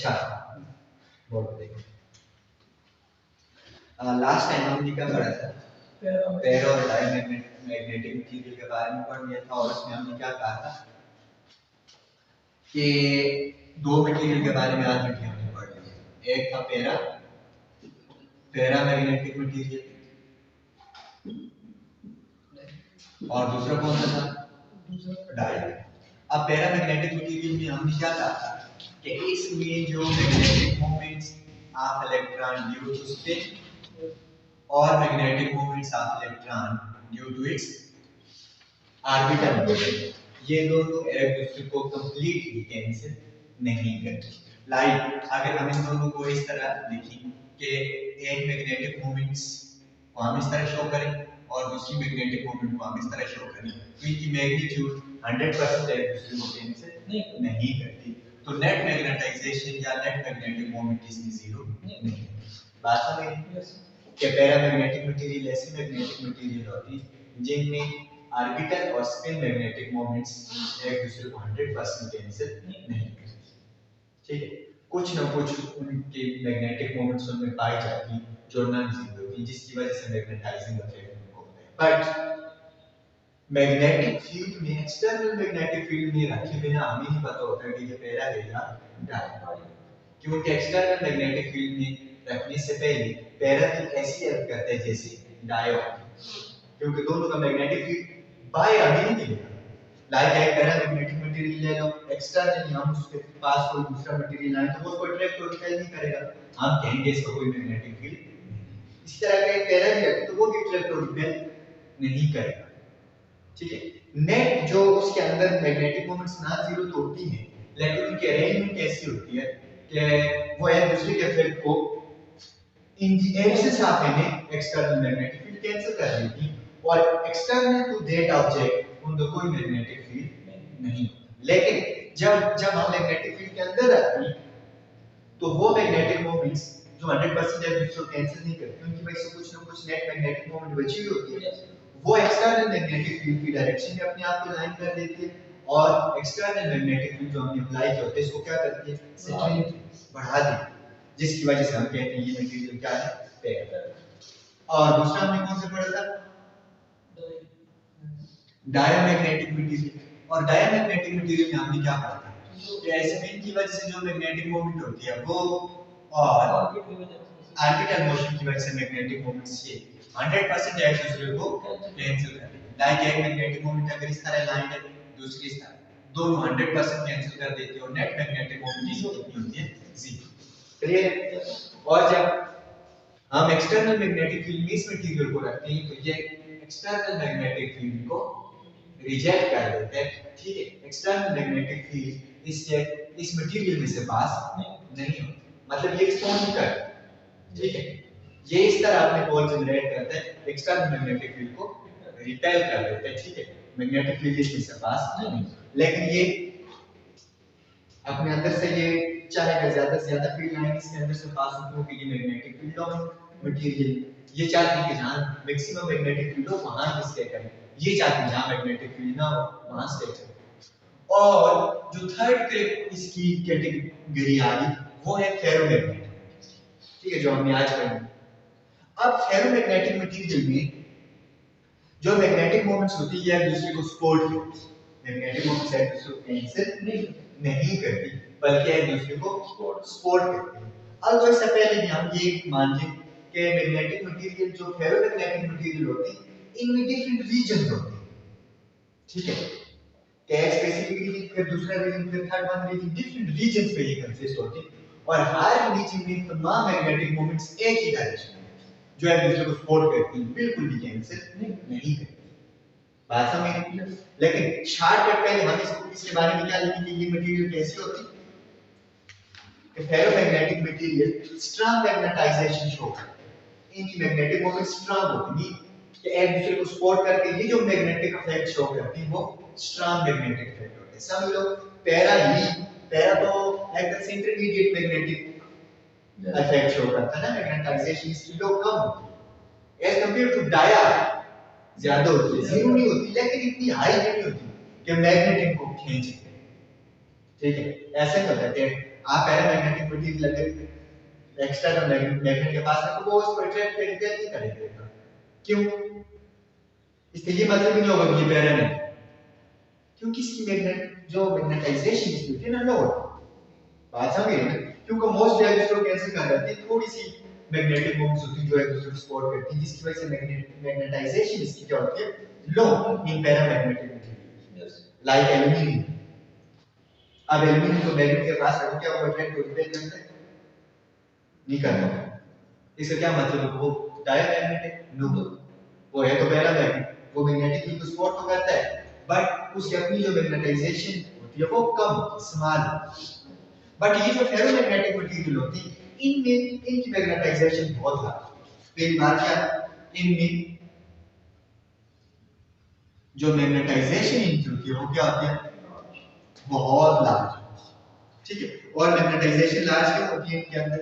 अच्छा बोल देखो लास्ट टाइम हमने क्या पढ़ा था फेरो और डायमैग्नेटिक मटेरियल के बारे में पढ़ लिया था और उसमें हमने क्या कहा था कि दो मटेरियल के बारे में आज हमने पढ़ लिया। एक था पैरा मैग्नेटिक मटेरियल और दूसरा कौन सा था डाई। अब पैरा मैग्नेटिक मटेरियल में हमने क्या कहा कि इसमें जो magnetic moments of electron due to spin और magnetic moments of electron due to its orbital moment ये दोनों एक दूसरे को कंप्लीटली कैंसिल नहीं करते। लाइक अगर हम इन दोनों को इस तरह लिखें कि एक मैग्नेटिक मोमेंट्स को हम इस तरह शो करें और दूसरी मैग्नेटिक मोमेंट को हम इस तरह शो करें तो इनकी मैग्नीट्यूड 100% एक दूसरे को कैंसिल नहीं करती। तो नेट मैग्नेटाइजेशन या नेट मैग्नेटिक मोमेंट इसमें जीरो नहीं। बात समझ गए कि पैरामैग्नेटिक मटेरियल ऐसी मैग्नेटिक मटेरियल होती है जिनमें ऑर्बिटल और स्पिन मैग्नेटिक मोमेंट्स एक दूसरे को 100% कैंसिल नहीं करते। ठीक है, कुछ ना कुछ उनके मैग्नेटिक मोमेंट्स उनमें पाई जाती जो नॉन जीरो होती जिसकी वजह से मैग्नेटाइजिंग इफेक्ट उनको होता है। बट मैग्नेटिक फील्ड में एक्सटर्नल मैग्नेटिक फील्ड में रखे बिना हमें नहीं पता होता कि ये पैरा है या डाई, क्योंकि एक्सटर्नल मैग्नेटिक फील्ड में रखने से पहले पैरा भी ऐसी हेल्प करता है जैसे डाई होती है, क्योंकि दोनों का मैग्नेटिक फील्ड बाय हमें नहीं मिलेगा। लाइक एक पैरा मैग्नेटिक मटेरियल ले लो, एक्सटर्नली हम उसके पास कोई दूसरा मटेरियल लाए तो वो उसको अट्रैक्ट और रिपेल नहीं करेगा, हम कहेंगे इसका कोई मैग्नेटिक फील्ड नहीं। इसी तरह का एक पैरा भी है तो वो भी अट्रैक्ट और रिपेल नहीं करेगा। ठीक है, नेट जो उसके अंदर मैग्नेटिक मोमेंट्स ना जीरो तो होती हैं लेकिन उनकी अरेंजमेंट कैसी होती है कि वो एक दूसरे के इफेक्ट को in the absence of any external magnetic field cancel कर देती और एक्सटर्नल टू दैट ऑब्जेक्ट उनका कोई मैग्नेटिक फील्ड नहीं। लेकिन जब हम मैग्नेटिक फील्ड के अंदर आते हैं तो वो मैग्नेटिक मोमेंट्स जो 100% एक दूसरे को कैंसिल नहीं करते उनकी वजह से कुछ ना कुछ नेट मैग्नेटिक मोमेंट बची हुई होती है, वो एक्सटर्नल मैग्नेटिक फील्ड की डायरेक्शन में अपने आप को लाइन कर देती है और एक्सटर्नल मैग्नेटिक फील्ड जो हमने अप्लाई किया होता है इसको क्या करती है स्ट्रेंथ बढ़ा देती है, जिसकी वजह से हम कहते हैं ये मटेरियल क्या है पैरा। और दूसरा हमने कौन सा पढ़ा था डायमैग्नेटिक मटेरियल, और डायमैग्नेटिक मटेरियल में हमने क्या पढ़ा था कि स्पिन की वजह से जो मैग्नेटिक मोमेंट होती है वो और ऑर्बिटल मोशन की वजह से मैग्नेटिक मोमेंट्स ये 100% एक दूसरे को कैंसिल कर देते हैं। लाइक एक मैग्नेटिक मोमेंट अगर इस तरह लाइन है दूसरी इस तरह, दोनों 100% कैंसिल कर देते हैं और नेट मैग्नेटिक मोमेंट कितनी होती है जीरो। क्लियर। और जब हम एक्सटर्नल मैग्नेटिक फील्ड में इस मटेरियल को रखते हैं तो ये एक्सटर्नल मैग्नेटिक फील्ड को रिजेक्ट कर देते हैं। ठीक है, एक्सटर्नल मैग्नेटिक फील्ड इस मटेरियल में से पास नहीं होती, मतलब ये रिस्पॉन्ड नहीं करता। ठीक है, ये इस तरह अपने पोल जनरेट करते हैं, एक्सटर्नल मैग्नेटिक फील्ड को रिपेल कर देते हैं। ठीक है, मैग्नेटिक फील्ड इसमें से पास नहीं, लेकिन ये अपने अंदर से ये चाहेगा ज्यादा से ज्यादा फील्ड लाइन इसके अंदर से पास हो क्योंकि ये मैग्नेटिक फील्ड ऑफ मटेरियल ये चाहते हैं कि जहां मैक्सिमम मैग्नेटिक फील्ड हो वहां स्टे करें, ये चाहते हैं जहां मैग्नेटिक फील्ड ना हो वहां स्टे करें। और जो थर्ड इसकी कैटेगरी आ गई वो है फेरोमैग्नेटिक। ठीक है, जो हमने आज पढ़ी। अब फेरोमैग्नेटिक मटेरियल में जो मैग्नेटिक मोमेंट्स होती है एक दूसरे को सपोर्ट करती है, मैग्नेटिक मोमेंट्स एक दूसरे को कैंसिल नहीं करती बल्कि एक दूसरे को सपोर्ट करती है। अब इससे पहले भी हम ये मान लें कि मैग्नेटिक मटेरियल जो फेरोमैग्नेटिक मटेरियल होती है इनमें डिफरेंट रीजन होते हैं। ठीक है, कि एक स्पेसिफिक रीजन फिर दूसरा रीजन फिर third one reason, different reasons पे ये कंसिस्ट होती है और हर रीजन में तमाम मैग्नेटिक मोमेंट्स एक ही डायरेक्शन में जो एक दूसरे को सपोर्ट करती हैं, बिल्कुल भी कैंसिल नहीं करती। बात समझ। लेकिन शॉर्टकट पहले हम इसके बारे में क्या लिखेंगे, ये मटेरियल कैसी होती है कि ferromagnetic material strong magnetization show करते हैं, इनकी मैग्नेटिक मोमेंट स्ट्रांग होती है कि एक दूसरे को सपोर्ट करके ये जो मैग्नेटिक इफेक्ट शो करती है वो स्ट्रांग मैग्नेटिक इफेक्ट होते हैं। समझ लो पैरा तो एकदम इंटरमीडिएट मैग्नेटिक इफेक्ट शो करता है ना, मैग्नेटाइजेशन इसकी लो कम होती है एज कंपेयर टू डाया ज्यादा होती है, जीरो नहीं होती लेकिन इतनी हाई नहीं होती कि मैग्नेट इनको खींच ले। ठीक है, ऐसे कर लेते हैं। आप पैरामैग्नेटिक मटेरियल अगर एक्सटर्नल मैग्नेट के पास है तो वो उसको अट्रैक्ट करेगा नहीं करेगा। क्यों? इसका ये मतलब ही नहीं होगा कि ये पैरा नहीं, क्योंकि इसकी मैग्नेट जो मैग्नेटाइजेशन इसकी होती है ना लो, बात समझ गए ना? क्योंकि मोस्ट एक दूसरे को कैंसिल कर जाती है, थोड़ी सी मैग्नेटिक मोमेंट्स होती है जो एक दूसरे को सपोर्ट करती है, जिसकी वजह से मैग्नेटाइजेशन इसकी क्या होती है लो इन पैरामैग्नेटिक मटेरियल लाइक एल्यूमिनियम। अब एल्यूमिनियम को मैग्नेट के पास रखो क्या वो अट्रैक्ट होते हैं? नहीं करता। इसका क्या मतलब है? वो डायमैग्नेटिक नो, वो है तो पैरामैग्नेट, वो मैग्नेटिक फील्ड को सपोर्ट तो करता है बट उसकी अपनी जो मैग्नेटाइजेशन होती है वो कम स्मॉल। बट ये जो फेरोमैग्नेटिक मटेरियल होती है इनमें इनकी मैग्नेटाइजेशन बहुत ज्यादा। पहली बात क्या, इनमें जो मैग्नेटाइजेशन इनकी होती है वो क्या होती है बहुत लार्ज। ठीक है, और मैग्नेटाइजेशन लार्ज क्यों होती है इनके अंदर?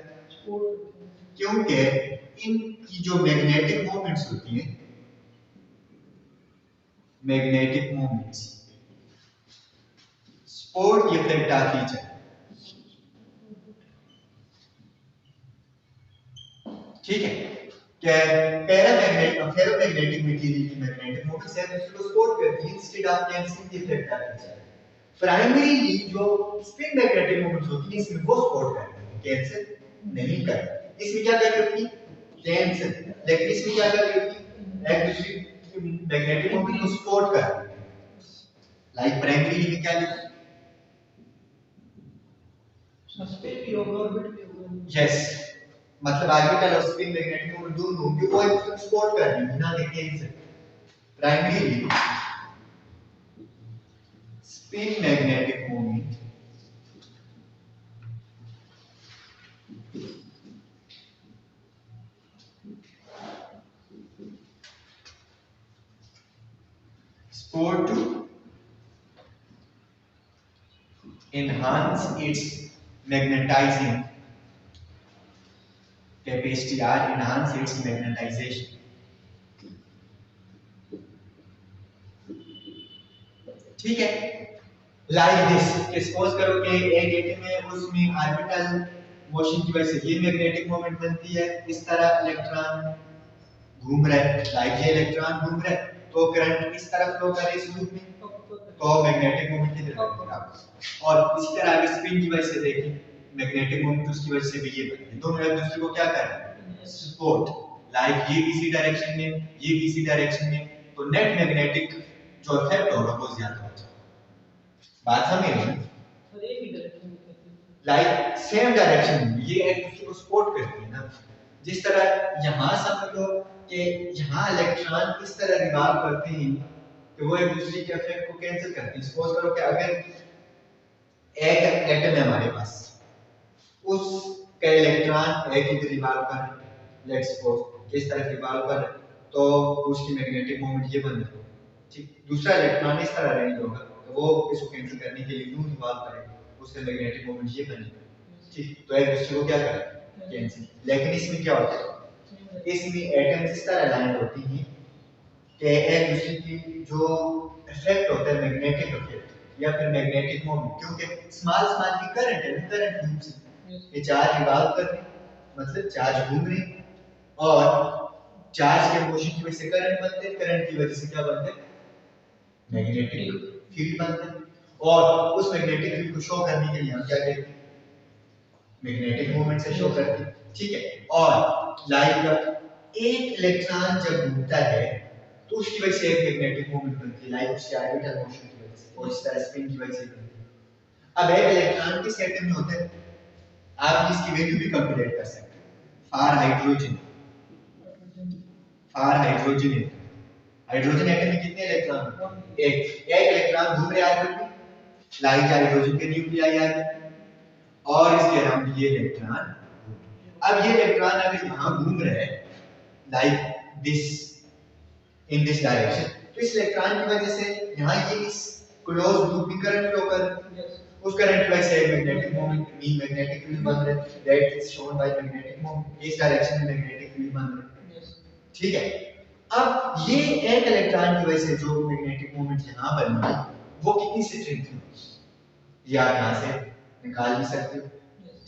क्योंकि इनकी जो मैग्नेटिक मोमेंट्स होती हैं, magnetic moments support the effect of each other। ठीक है, क्या पैरामैग्नेट और फेरोमैग्नेटिक मटेरियल की मैग्नेटिक मोमेंट्स है उसको सपोर्ट करती है instead of cancelling the effect of each other. Primarily जो स्पिन मैग्नेटिक मोमेंट्स होती है इसमें वो सपोर्ट करती है, कैंसिल नहीं करती। इसमें क्या कर रही होती कैंसिल, लेकिन इसमें क्या कर रही होती एक दूसरे की मैग्नेटिक मोमेंट को सपोर्ट कर रही है। लाइक प्राइमरीली में क्या लिखा स्पिन भी होगा ऑर्बिट भी होगा। यस, मतलब ऑर्बिटल और स्पिन मैग्नेटिक मोमेंट दोनों होंगे वो एक दूसरे को सपोर्ट कर रही है ना cancel. Primarily spin magnetic moment support to enhance its magnetizing capacity or enhance its magnetization। ठीक है, लाइक दिस कि सपोज करो कि एक एटम है उसमें ऑर्बिटल मोशन की वजह से ये मैग्नेटिक मोमेंट बनती है, इस तरह इलेक्ट्रॉन घूम रहा है, लाइक ये इलेक्ट्रॉन घूम रहा है तो करंट इस तरफ फ्लो कर रही है इस लूप में तो मैग्नेटिक मोमेंट किधर बनेगा। और इसी तरह अगर स्पिन की वजह से देखें मैग्नेटिक मोमेंट उसकी वजह से भी ये बनती है, दोनों एक दूसरे को क्या कर रहे हैं सपोर्ट। लाइक ये इसी डायरेक्शन में ये भी इसी डायरेक्शन में, तो नेट मैग्नेटिक जो इफेक्ट होगा वो ज्यादा हो जाएगा। बात समझ रहे हैं? और एक ही डायरेक्शन में करती है, लाइक सेम डायरेक्शन में ये एक दूसरे को सपोर्ट करती है ना। जिस तरह यहाँ समझ लो कि यहाँ इलेक्ट्रॉन इस तरह रिवॉल्व करते हैं कि वो एक दूसरे के इफेक्ट को कैंसिल करते हैं। सपोज करो कि अगर एक एटम है हमारे पास, उस का इलेक्ट्रॉन एक ही रिवॉल्व कर, लेट्स सपोज इस तरह रिवॉल्व कर तो उसकी मैग्नेटिक मोमेंट ये बन जाएगी। ठीक, दूसरा इलेक्ट्रॉन इस तरह अरेंज होगा तो वो इसको कैंसिल करने के लिए यूं रिवॉल्व करेगा, उसका मैग्नेटिक मोमेंट ये बनेगा। ठीक, तो एक दूसरे को क्या करेगा कैंसिल। लेकिन इसमें क्या होता है, इसमें एटम्स इस तरह अलाइन होती हैं कि एक दूसरे की जो इफेक्ट होता है मैग्नेटिक इफेक्ट या फिर मैग्नेटिक मोमेंट, क्योंकि स्मॉल स्मॉल की करंट है, करंट लूप से ये चार्ज रिवॉल्व कर रहे मतलब चार्ज घूम रहे और चार्ज के मोशन की वजह से करंट बनते हैं, करंट की वजह से क्या बनते हैं मैग्नेटिक फील्ड बनते हैं। और उस मैग्नेटिक फील्ड को शो करने के लिए हम क्या कहते हैं मैग्नेटिक मोमेंट से शो करते हैं। ठीक है, और लाइक एक इलेक्ट्रॉन जब घूमता है तो उसकी वजह से एक मैग्नेटिक मोमेंट बनती है, लाइक उसके ऑर्बिटल मोशन की वजह से और इस तरह स्पिन की वजह से बनती है। अब एक इलेक्ट्रॉन किस एटम में होता है आप इसकी वैल्यू भी कैलकुलेट कर सकते हैं। फॉर हाइड्रोजन हाइड्रोजन एटम में कितने इलेक्ट्रॉन? एक इलेक्ट्रॉन घूम रहा है ऑर्बिट में, लाइक हाइड्रोजन के न्यूक्लियाई आ गए और इसके अराउंड ये इलेक्ट्रॉन। अब ये इलेक्ट्रॉन अगर यहां घूम रहे हैं like this in this direction, तो इस इलेक्ट्रॉन की वजह से यहां ये इस क्लोज लूप में करंट फ्लो कर उस करंट की वजह से magnetic moment mean magnetic field बन रहा है, that is shown by magnetic moment, इस डायरेक्शन में मैग्नेटिक फील्ड बन रहा है। ठीक है, अब ये एक इलेक्ट्रॉन की वजह से जो मैग्नेटिक मोमेंट यहां बन रहा है वो कितनी स्ट्रेंथ है या यहां से निकाल भी सकते हो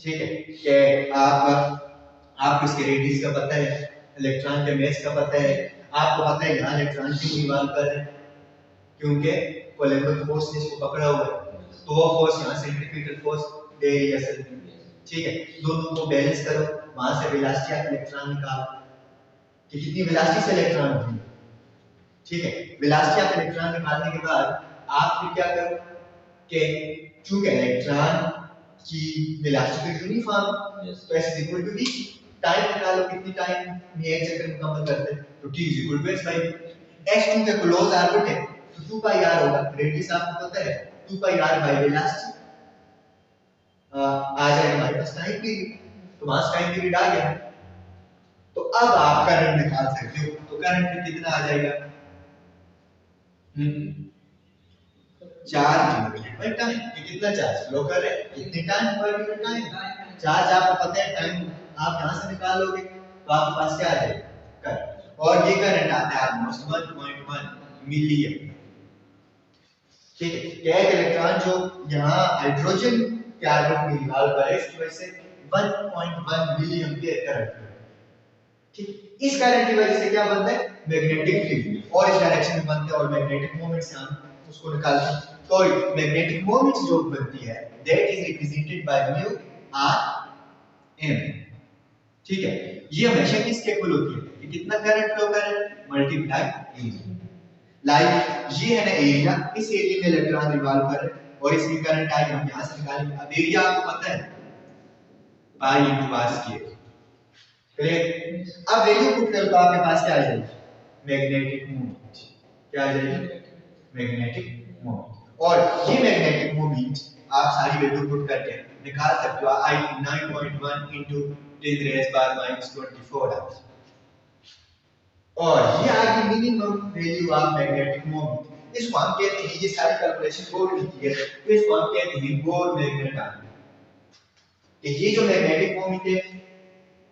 ठीक है कि आपको इसके रेडियस का पता है, इलेक्ट्रॉन के मास का पता है, आपको पता है यहाँ इलेक्ट्रॉन क्यों रिवॉल्व कर रहे हैं, क्योंकि कोलम्बस फोर्स ने इसको पकड़ा हुआ है, तो वो फोर्स यहाँ सेंट्रीफ्यूगल फोर्स दे रही है असल में। ठीक है, दोनों को बैलेंस करो, वहां से वेलोसिटी ऑफ इलेक्ट्रॉन निकालो कि कितनी वेलोसिटी से इलेक्ट्रॉन उठेंगे। ठीक है, वेलोसिटी ऑफ इलेक्ट्रॉन निकालने के बाद आप फिर क्या करो कि चूंकि इलेक्ट्रॉन की वेलोसिटी तो यूनिफॉर्म, तो s is equal to v, time निकालो कितनी टाइम में एक चक्कर मुकम्मल करते हैं, तो t is equal to s by s चूंकि क्लोज ऑर्बिट है तो 2 पाई r होगा, रेडियस आपको पता है 2 पाई r बाय वेलोसिटी आ जाएगा हमारे पास टाइम पीरियड, तो मास टाइम पीरियड आ गया। तो अब आप करंट निकाल सकते हो, तो करंट कितना आ जाएगा, चार्ज डिवाइडेड बाय टाइम, ये कितना चार्ज फ्लो कर रहा है, कितने time per unit time, charge आपको पता है, टाइम आप यहां से निकाल लोगे तो आपके पास क्या आ जाएगा करंट, और ये करंट आता है ऑलमोस्ट 1.1 मिलियन। ठीक है, क्या एक इलेक्ट्रॉन जो यहां हाइड्रोजन के ऑर्बिट में रिवॉल्व कर रहा है, इसकी वजह से 1.1 मिलियन एम्पीयर करंट। ठीक, इस करंट की वजह से क्या बनता है, मैग्नेटिक फील्ड, और इस डायरेक्शन में बनता है, और मैग्नेटिक मोमेंट से हम उसको निकालते हैं, तो मैग्नेटिक मोमेंट जो बनती है that is represented by mu R M. ठीक है, ये हमेशा किसके इक्वल होती है कि कितना करंट फ्लो कर रहा है मल्टीप्लाई एरिया। लाइक ये है ना एरिया, इस एरिया में इलेक्ट्रॉन रिवॉल्व कर रहे हैं और इसमें करंट आई हम यहां से निकालेंगे। अब एरिया आपको पता है pi into R square, correct. अब वैल्यू पुट कर तो आपके पास क्या आ जाएगी, मैग्नेटिक मोमेंट, क्या आ जाएगी, मैग्नेटिक मोमेंट। और ये मैग्नेटिक मोमेंट आप सारी वैल्यू पुट करके निकाल सकते हो, आई 9.1 into 10 raised by -24 और ये आपकी minimum value of magnetic moment. इसको हम कहते हैं, ये सारी कैलकुलेशन बोर्ड में की है, तो इसको हम कहते हैं बोर मैग्नेट आर्म। ये जो मैग्नेटिक मोमेंट है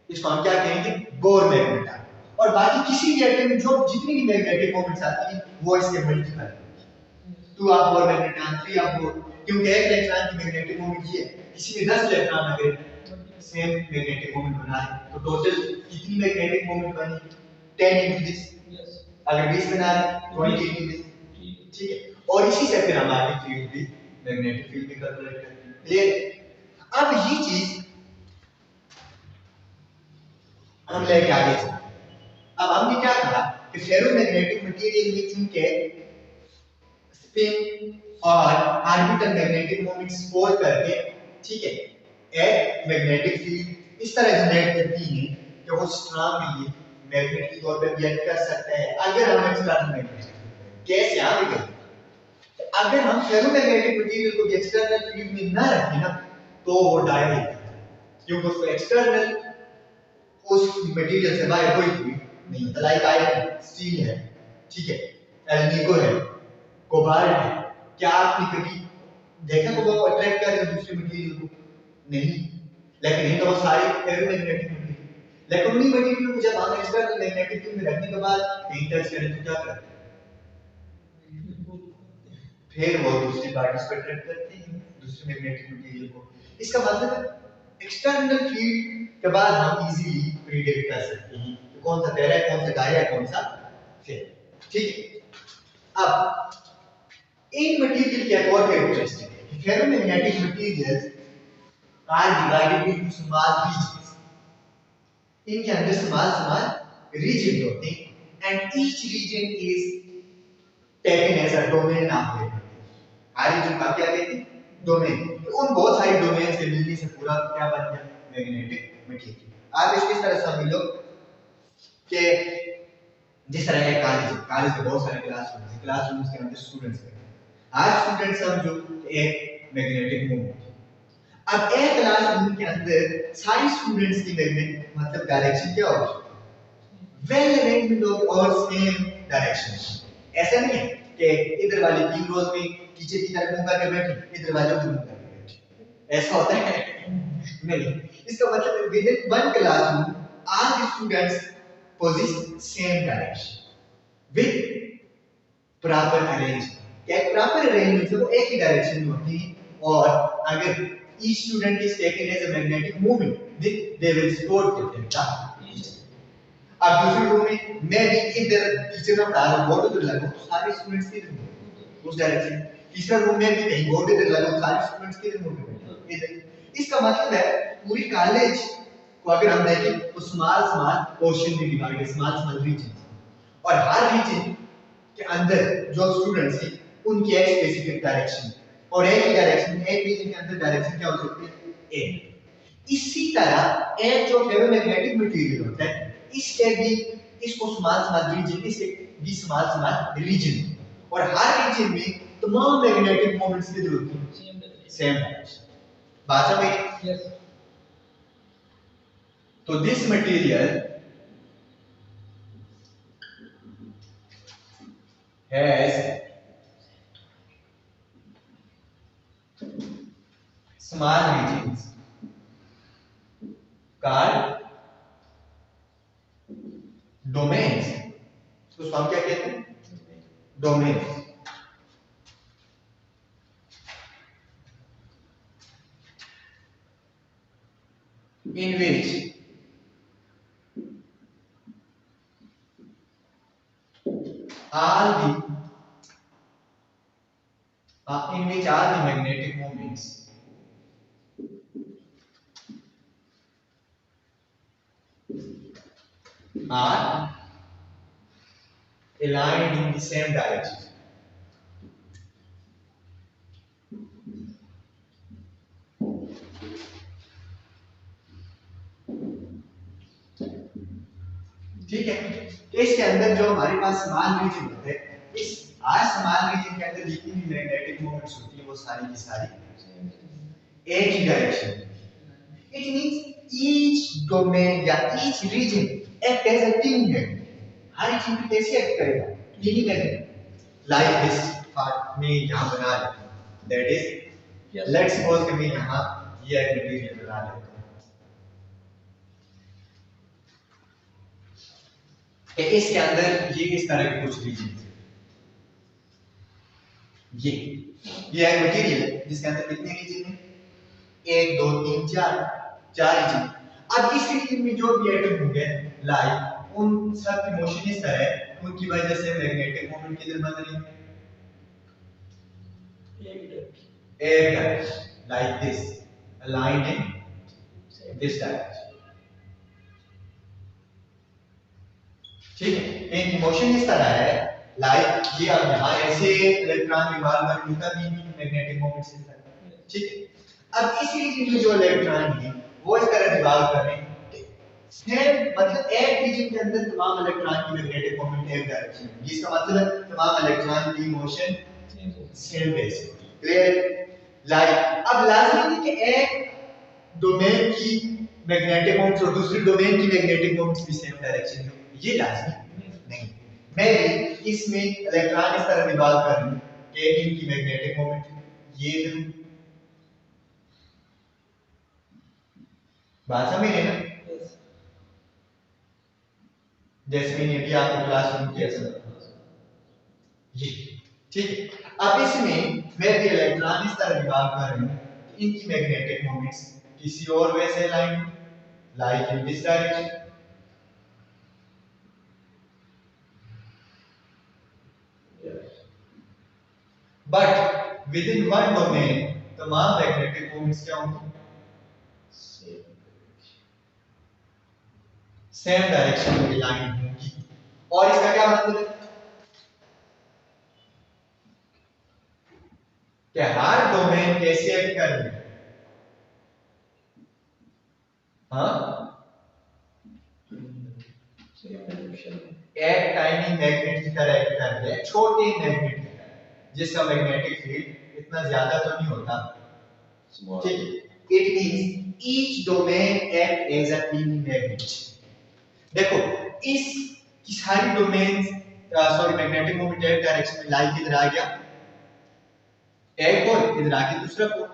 इसको हम क्या कहेंगे, बोर मैग्नेट आर्म। और बाकी किसी भी एटम में जो जितनी भी मैग्नेटिक मोमेंट्स आती है वो इसके multiple, 2 of bore magnet arm, 3 of bore, क्योंकि एक इलेक्ट्रॉन की मैग्नेटिक मोमेंट ये है, किसी में 10 इलेक्ट्रॉन अगर सेम मैग्नेटिक मोमेंट बनाए तो टोटल कितनी मैग्नेटिक मोमेंट बनी, 10 into this, अगर 20 बना रहे 20 into this। ठीक है, और इसी से फिर हमारी फील्ड भी मैग्नेटिक फील्ड भी कैलकुलेट करते हैं। क्लियर। अब ये चीज हम लेके आगे चलते हैं। अब हमने क्या कहा कि फेरोमैग्नेटिक मटेरियल में चूंकि स्पिन और ऑर्बिटल मैग्नेटिक मोमेंट स्पोर्ट करके, ठीक है, एक मैग्नेटिक फील्ड इस तरह जनरेट करती है कि वो स्ट्रांगली मैग्नेट के तौर पर रिएक्ट कर सकता है। अगर हम एक्सटर्नल मैग्नेट कैसे यहां पे गए, अगर हम फेरोमैग्नेटिक मटेरियल को एक्सटर्नल फील्ड में ना रखें ना तो वो डाई हो जाता है, क्योंकि उसको एक्सटर्नल उस मटेरियल से बाहर कोई फील्ड नहीं होता। लाइक आयरन, स्टील है, ठीक है, एल्यूमिनियम है, कोबाल्ट है, क्या आपने कभी देखा को वो अट्रैक्ट कर रहे दूसरे मटेरियल को, नहीं, लेकिन ये तो वो सारे फेरोमैग्नेटिक मटेरियल, लेकिन उन्हीं मटेरियल को जब हम एक्सटर्नल मैग्नेटिक फील्ड में रखने के बाद कहीं टच करें तो क्या करते हैं, फिर वो दूसरी पार्टीज को अट्रैक्ट करते हैं, दूसरे मैग्नेटिक मटेरियल को। इसका मतलब है एक्सटर्नल फील्ड के बाद हम इजीली प्रिडिक्ट कर सकते हैं कि कौन सा पैरा है, कौन सा डाई है, कौन सा फेयर। ठीक है, अब इन मटेरियल की एक और कैरेक्टरिस्टिक है कि ferromagnetic materials are divided into small regions. इनके अंदर स्मॉल रीजन होते हैं and each region is taken as a domain of magnet. हर रीजन का क्या कहते हैं, डोमेन। तो उन बहुत सारी डोमेन के मिलने से पूरा क्या बन गया, मैग्नेटिक मटेरियल। आप इसको इस तरह समझ लो कि जिस तरह है कॉलेज में बहुत सारे क्लासरूम्स हैं, क्लासरूम्स के अंदर स्टूडेंट्स हैं। आज स्टूडेंट समझो एक मैग्नेटिक मोमेंट, अब एक क्लासरूम के अंदर सारे स्टूडेंट्स की मैग्नेट मतलब डायरेक्शन क्या होगी, वेल अरेंज्ड और सेम डायरेक्शन। ऐसा नहीं है कि इधर वाले 3 रोज में टीचर की तरफ मुंह करके बैठे, इधर वाले उधर मुंह करके बैठे, ऐसा होता है नहीं। इसका मतलब with in one classroom all the students possess same direction with proper arrangement। क्या प्रॉपर अरेंजमेंट से वो एक ही डायरेक्शन में होती है, और अगर each student is taken as a magnetic moment, they will store कहते हैं क्या? अब दूसरी रो में मैं भी इधर टीचर ने पढ़ा रहा हूँ, बोर्ड इधर लगा, तो सारे स्टूडेंट्स किधर होंगे? उस डायरेक्शन। तीसरा रो में भी कहीं बोर्ड इधर लगा, तो सारे स्टूडेंट्स किधर होंगे? इधर। इसका मतलब है पूरी कॉलेज को अगर हम देखें तो स्मॉल स्मॉल पोर्शन में डिवाइड है, स्मॉल स्मॉल रीजन, और हर रीजन के अंदर जो स्टूडेंट्स हैं उनकी एक स्पेसिफिक डायरेक्शन, और एक ही डायरेक्शन, एक रीजन के अंदर डायरेक्शन क्या हो सकती है? ए। इसी तरह एक जो फेरोमैग्नेटिक मटेरियल होता है इसके भी, इसको स्मॉल स्मॉल रीजन, इसके भी स्मॉल स्मॉल रीजन, और हर रीजन में तमाम मैग्नेटिक मोमेंट्स की जरूरत है सेम डायरेक्शन। बात समझ में? यस। तो this material has small regions called domains, उसको हम क्या कहते हैं? Domains. in which all the magnetic moments are aligned in the same direction. ठीक है, इसके अंदर जो हमारे पास स्मॉल रीजन होते हैं, इस आज स्मॉल रीजन के अंदर जितनी भी मैग्नेटिक मोमेंट्स होती है वो सारी की सारी एक ही direction. It means each domain या each region act as a team magnet. हर रीजन पे कैसे एक्ट करेगा? Team magnet. Like this part में यहां बना लेते, दैट इज लेट्स सपोज कि मैं यहां ये एक मटेरियल बना लेता हूं, इसके अंदर ये इस तरह के कुछ रीजन, ये एक मटेरियल है जिसके अंदर कितने रीजन हैं? 1 2 3 4 रीजन। अब इस रीजन में जो भी एटम होंगे लाइक उन सब की मोशन इस तरह है, उनकी वजह से मैग्नेटिक मोमेंट किधर बन रही है? एक direction, like this aligned in this direction। ठीक है, इनकी मोशन इस तरह है लाइक ये अब यहाँ ऐसे इलेक्ट्रॉन रिवॉल्व कर लूटा भी मैग्नेटिक मोमेंट से तरह। ठीक है, अब इस रीजन में जो इलेक्ट्रॉन है वो इस तरह रिवॉल्व कर रहे हैं, सेम मतलब एक रीजन के अंदर तमाम इलेक्ट्रॉन की मैग्नेटिक मोमेंट एक डायरेक्शन में, जिसका मतलब है तमाम इलेक्ट्रॉन की मोशन सेम बेस है। क्लियर? लाइक अब लाजमी है कि एक डोमेन की मैग्नेटिक मोमेंट्स और दूसरी डोमेन की मैग्नेटिक मोमेंट्स भी सेम डायरेक्शन में, ये लाजमी नहीं। मैं भी इसमें इलेक्ट्रॉन इस तरह रिवॉल्व कर रही हूं कि इनकी मैग्नेटिक मोमेंट ये दूं। बात समझ रहे ना? जैसे मैंने अभी आपको क्लासरूम किया था ये। ठीक है, अब इसमें मैं भी इलेक्ट्रॉन इस तरह रिवॉल्व कर रही हूं, इनकी मैग्नेटिक मोमेंट्स किसी और वे से align, like in this direction. But with in one domain तमाम मैग्नेटिक मोमेंट्स क्या होंगी? सेम डायरेक्शन में अलाइन होंगी। और इसका क्या मतलब है कि हर डोमेन कैसे एक्ट कर रही है? हाँ, एक टाइनी मैग्नेट की तरह एक्ट कर रही है, छोटे मैग्नेट की तरह, जिसका मैग्नेटिक फील्ड इतना ज्यादा तो नहीं होता। ठीक है, it means each domain act as a tiny magnet. देखो इस की सारी डोमेन्स सॉरी मैग्नेटिक मोमेंट एक डायरेक्शन में, लाइक इधर आ गया एक और इधर आके दूसरा पोल।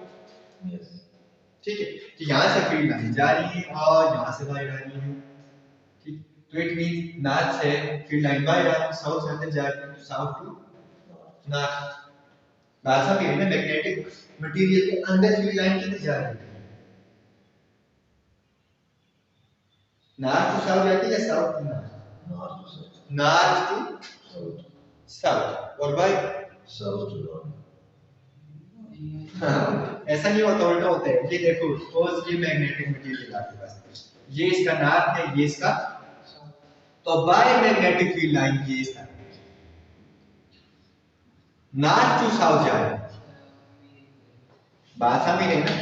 ठीक है, तो यहां से फील्ड लाइन जा रही है और यहां से बाहर आ रही है। ठीक, तो इट मींस नॉर्थ से फील्ड लाइन बाहर आ रही है, साउथ से अंदर जा रही है, तो साउथ टू नॉर्थ। बात समझ गए ना? मैग्नेटिक मटेरियल के अंदर फील्ड लाइन कितनी जा रही है? नॉर्थ टू साउथ जाती है या south to north? North to south. और भाई साउथ टू नॉर्थ। हाँ, ऐसा नहीं होता, उल्टा होता है। ये देखो सपोज ये मैग्नेटिक मटेरियल आपके पास, ये इसका नॉर्थ है, ये इसका, तो बाय मैग्नेटिक फील्ड लाइन ये इसका नॉर्थ टू साउथ जा रहा है। बात समझ रहे ना?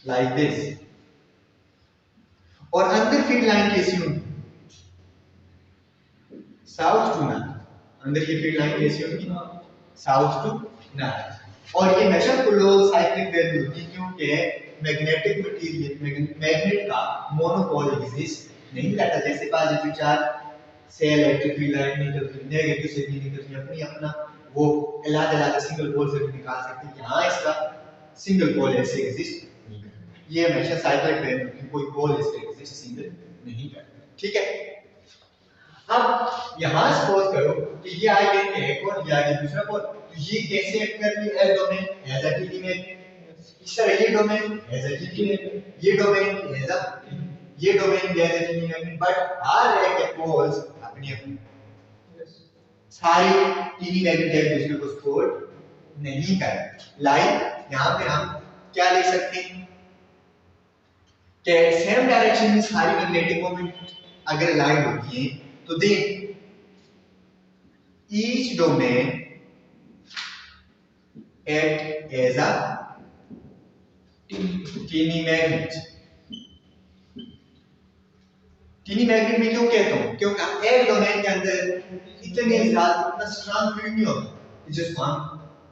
Like this. और अंदर फील्ड लाइन कैसी होगी? South to north. अंदर ये फील्ड लाइन कैसी होगी? South to north. और ये हमेशा क्लोज साइक्लिक वैल्यू होती है, क्योंकि मैग्नेटिक मटेरियल, मैग्नेट का मोनोपोल एग्जिस्ट नहीं करता। जैसे पॉजिटिव चार्ज से इलेक्ट्रिक फील्ड लाइन नहीं करती, नेगेटिव से भी नहीं करती, अपनी अपना वो अलग अलग सिंगल पोल से भी निकाल सकती है। यहाँ इसका सिंगल पोल ऐसे एग्जिस्ट नहीं करता, ये हमेशा साइक्लिक वैल्यू की कोई पोल ऐसे एग्जिस्ट सिंगल नहीं करता। ठीक है? अब यहां सपोज करो कि ये आगे एक और ये आगे दूसरा पोल, तो ये कैसे एक्ट कर रही है? एल domain as a tiny magnet, इस तरह ये domain as a tiny magnet, ये डोमेन एज अ, ये domain as a tiny magnet, but हर एक के पोल्स अपनी अपनी, सारी टीडी मैग्नेट एक दूसरे को सपोर्ट नहीं कर। लाइक यहां पे हम क्या लिख सकते हैं कि सेम डायरेक्शन में सारी मैग्नेटिक मोमेंट अगर लाइन होती है, तो then each domain act as a teeny magnet। Teeny magnet में क्यों कहता हूं? क्योंकि एक डोमेन के अंदर इतने ज्यादा इतना स्ट्रांग फील्ड नहीं होता जिसको हम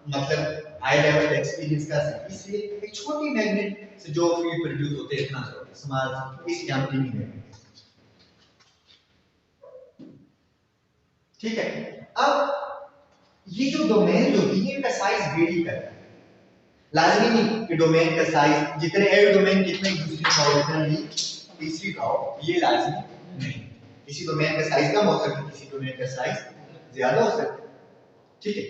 मतलब हाई लेवल एक्सपीरियंस कर सकते। इसलिए एक छोटी मैग्नेट से जो फील्ड प्रोड्यूस होते हैं इतना स्मॉल, इसलिए हम टीनी मैग्नेट। ठीक है? अब ये जो डोमेन होती है इनका साइज वेरी करता है। लाजमी नहीं कि डोमेन का साइज जितने एक डोमेन कितने दूसरी का हो उतना ही तीसरी का हो, ये लाजमी नहीं। किसी डोमेन का साइज कम हो सकता है, किसी डोमेन का साइज ज्यादा हो सकता है। ठीक है?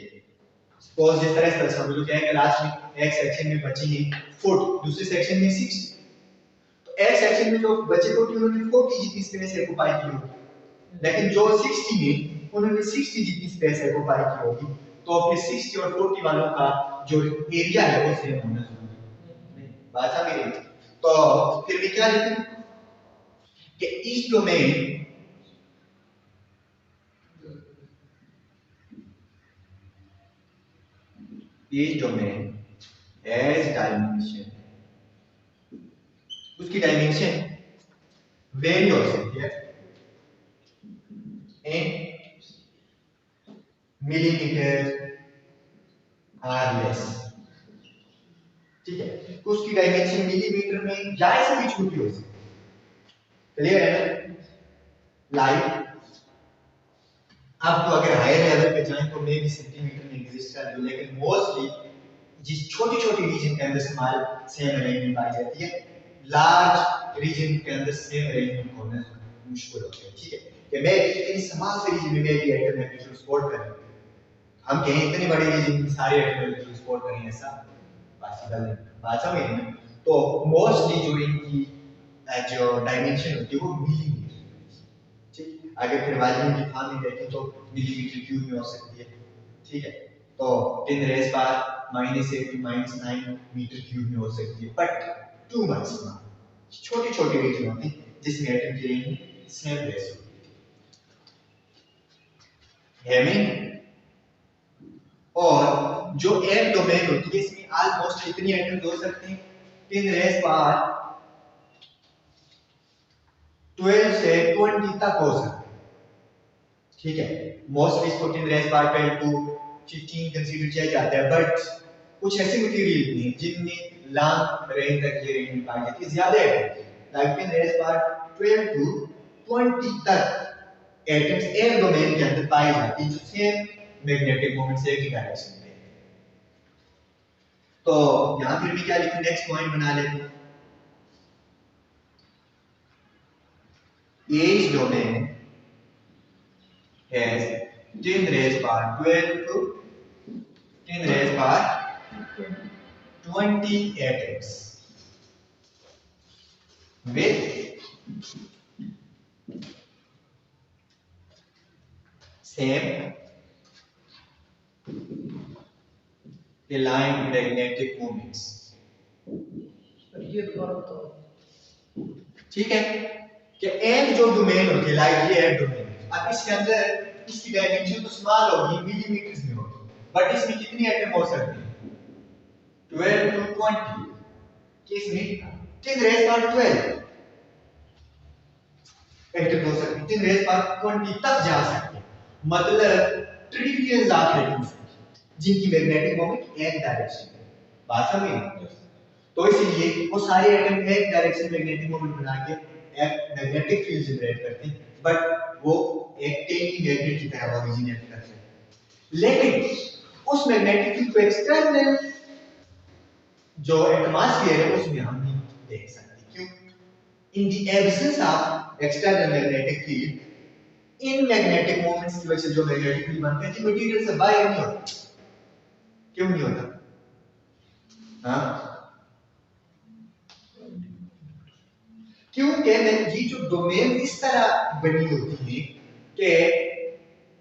सपोज जिस तरह से समझ लो कि लास्ट में एक सेक्शन में बची है फुट, दूसरे सेक्शन में 60, तो एक सेक्शन में जो बचे को उन्होंने 40 जितनी स्पेस ऑक्युपाई की होगी, लेकिन जो 60 में उन्होंने 60 जितनी स्पेस ऑक्युपाई की होगी, तो फिर 60 और 40 वालों का जो एरिया है वो सेम होना जरूरी नहीं। बात समझ रहे हैं? तो फिर भी क्या लिखें कि ईच डोमेन हैज डायमेंशन, उसकी डायमेंशन वेरी हो सकती है इन मिलीमीटर आर लेस। ठीक है? उसकी डायमेंशन मिलीमीटर में या से भी छोटी हो सकती है। क्लियर है ना? लाइक अब तो अगर हायर लेवल पे जाएं तो मे भी सेंटीमीटर में एग्जिस्ट कर दो, लेकिन मोस्टली जिस छोटी छोटी रीजन के अंदर स्मॉल सेम अरेंजमेंट पाई जाती है, लार्ज रीजन के अंदर सेम अरेंजमेंट होना मुश्किल होता है। ठीक है? कि मैं इतनी स्मॉल से रीजन में भी एटम मैग्नेटिक सपोर्ट करें, हम कहें इतने बड़े रीजन में सारे एटम मैग्नेटिक सपोर्ट करें, ऐसा पॉसिबल नहीं। बात समझ रहे हैं? तो मोस्टली जो इनकी जो डायमेंशन होती है वो मिलीमीटर। ठीक? अगर फिर वॉल्यूम की फॉर्म में देखें तो मिलीमीटर क्यूब में हो सकती है। ठीक है? तो 10 raise power -8 to -9 meter cube में हो सकती है, बट टू मच स्मॉल, छोटी छोटी रीजन होती है जिसमें एटम की रेंज सेम रेस होती है। हेमिंग और जो एक डोमेन होती है इसमें ऑलमोस्ट कितनी एटम्स हो सकती हैं? 10 रेज़ पावर 12 से 20 तक हो सकती है। ठीक है? मोस्टली इसको 10 रेज़ पावर 12 to 15 कंसीडर किया जाता है, बट कुछ ऐसे मटेरियल भी हैं जिनमें लॉन्ग रेंज तक ये रेंज पाई जाती है, ज्यादा है लाइक 10 रेज़ पावर 12 to 20 तक एटम्स एक डोमेन के अंदर पाई जाती है जो सेम मैग्नेटिक मोमेंट से एक ही डायरेक्शन में है। तो यहां फिर भी क्या लिखें? नेक्स्ट पॉइंट बना लेते हैं, each domain has 10 raised power 12 to 10 raised by 20 atoms with same aligned magnetic moments। ये दोबारा बताओ। ठीक है कि एन जो डोमेन होती है लाइक ये है डोमेन। अब इसके अंदर इसकी डायमेंशन तो स्मॉल होगी मिलीमीटर्स में होगी, बट इसमें कितनी एटम हो सकती है 12 to 20 किसमें 10 raised by 12 एटम हो सकती है 10 raised by 20 तक जा सकती है, मतलब ट्रिलियंस ऑफ एटम्स जिनकी मैग्नेटिक मोमेंट एक डायरेक्शन में। बात समझ में? तो इसलिए वो सारे एटम एक डायरेक्शन मैग्नेटिक मोमेंट बना के एक मैग्नेटिक फील्ड जनरेट करते हैं, बट वो एक टेनी मैग्नेट की तरह ओरिजिनेट करते हैं। लेकिन उस मैग्नेटिक फील्ड को एक्सटर्नल जो एटमॉस्फेयर है उसमें हम नहीं देख सकते। क्यों? In the absence of external magnetic field in magnetic moments की वजह से जो मैग्नेटिक फील्ड बनते हैं मटेरियल से बाहर नहीं होता। क्यों नहीं होता? हाँ, क्योंकि ये जो डोमेन इस तरह बनी होती है कि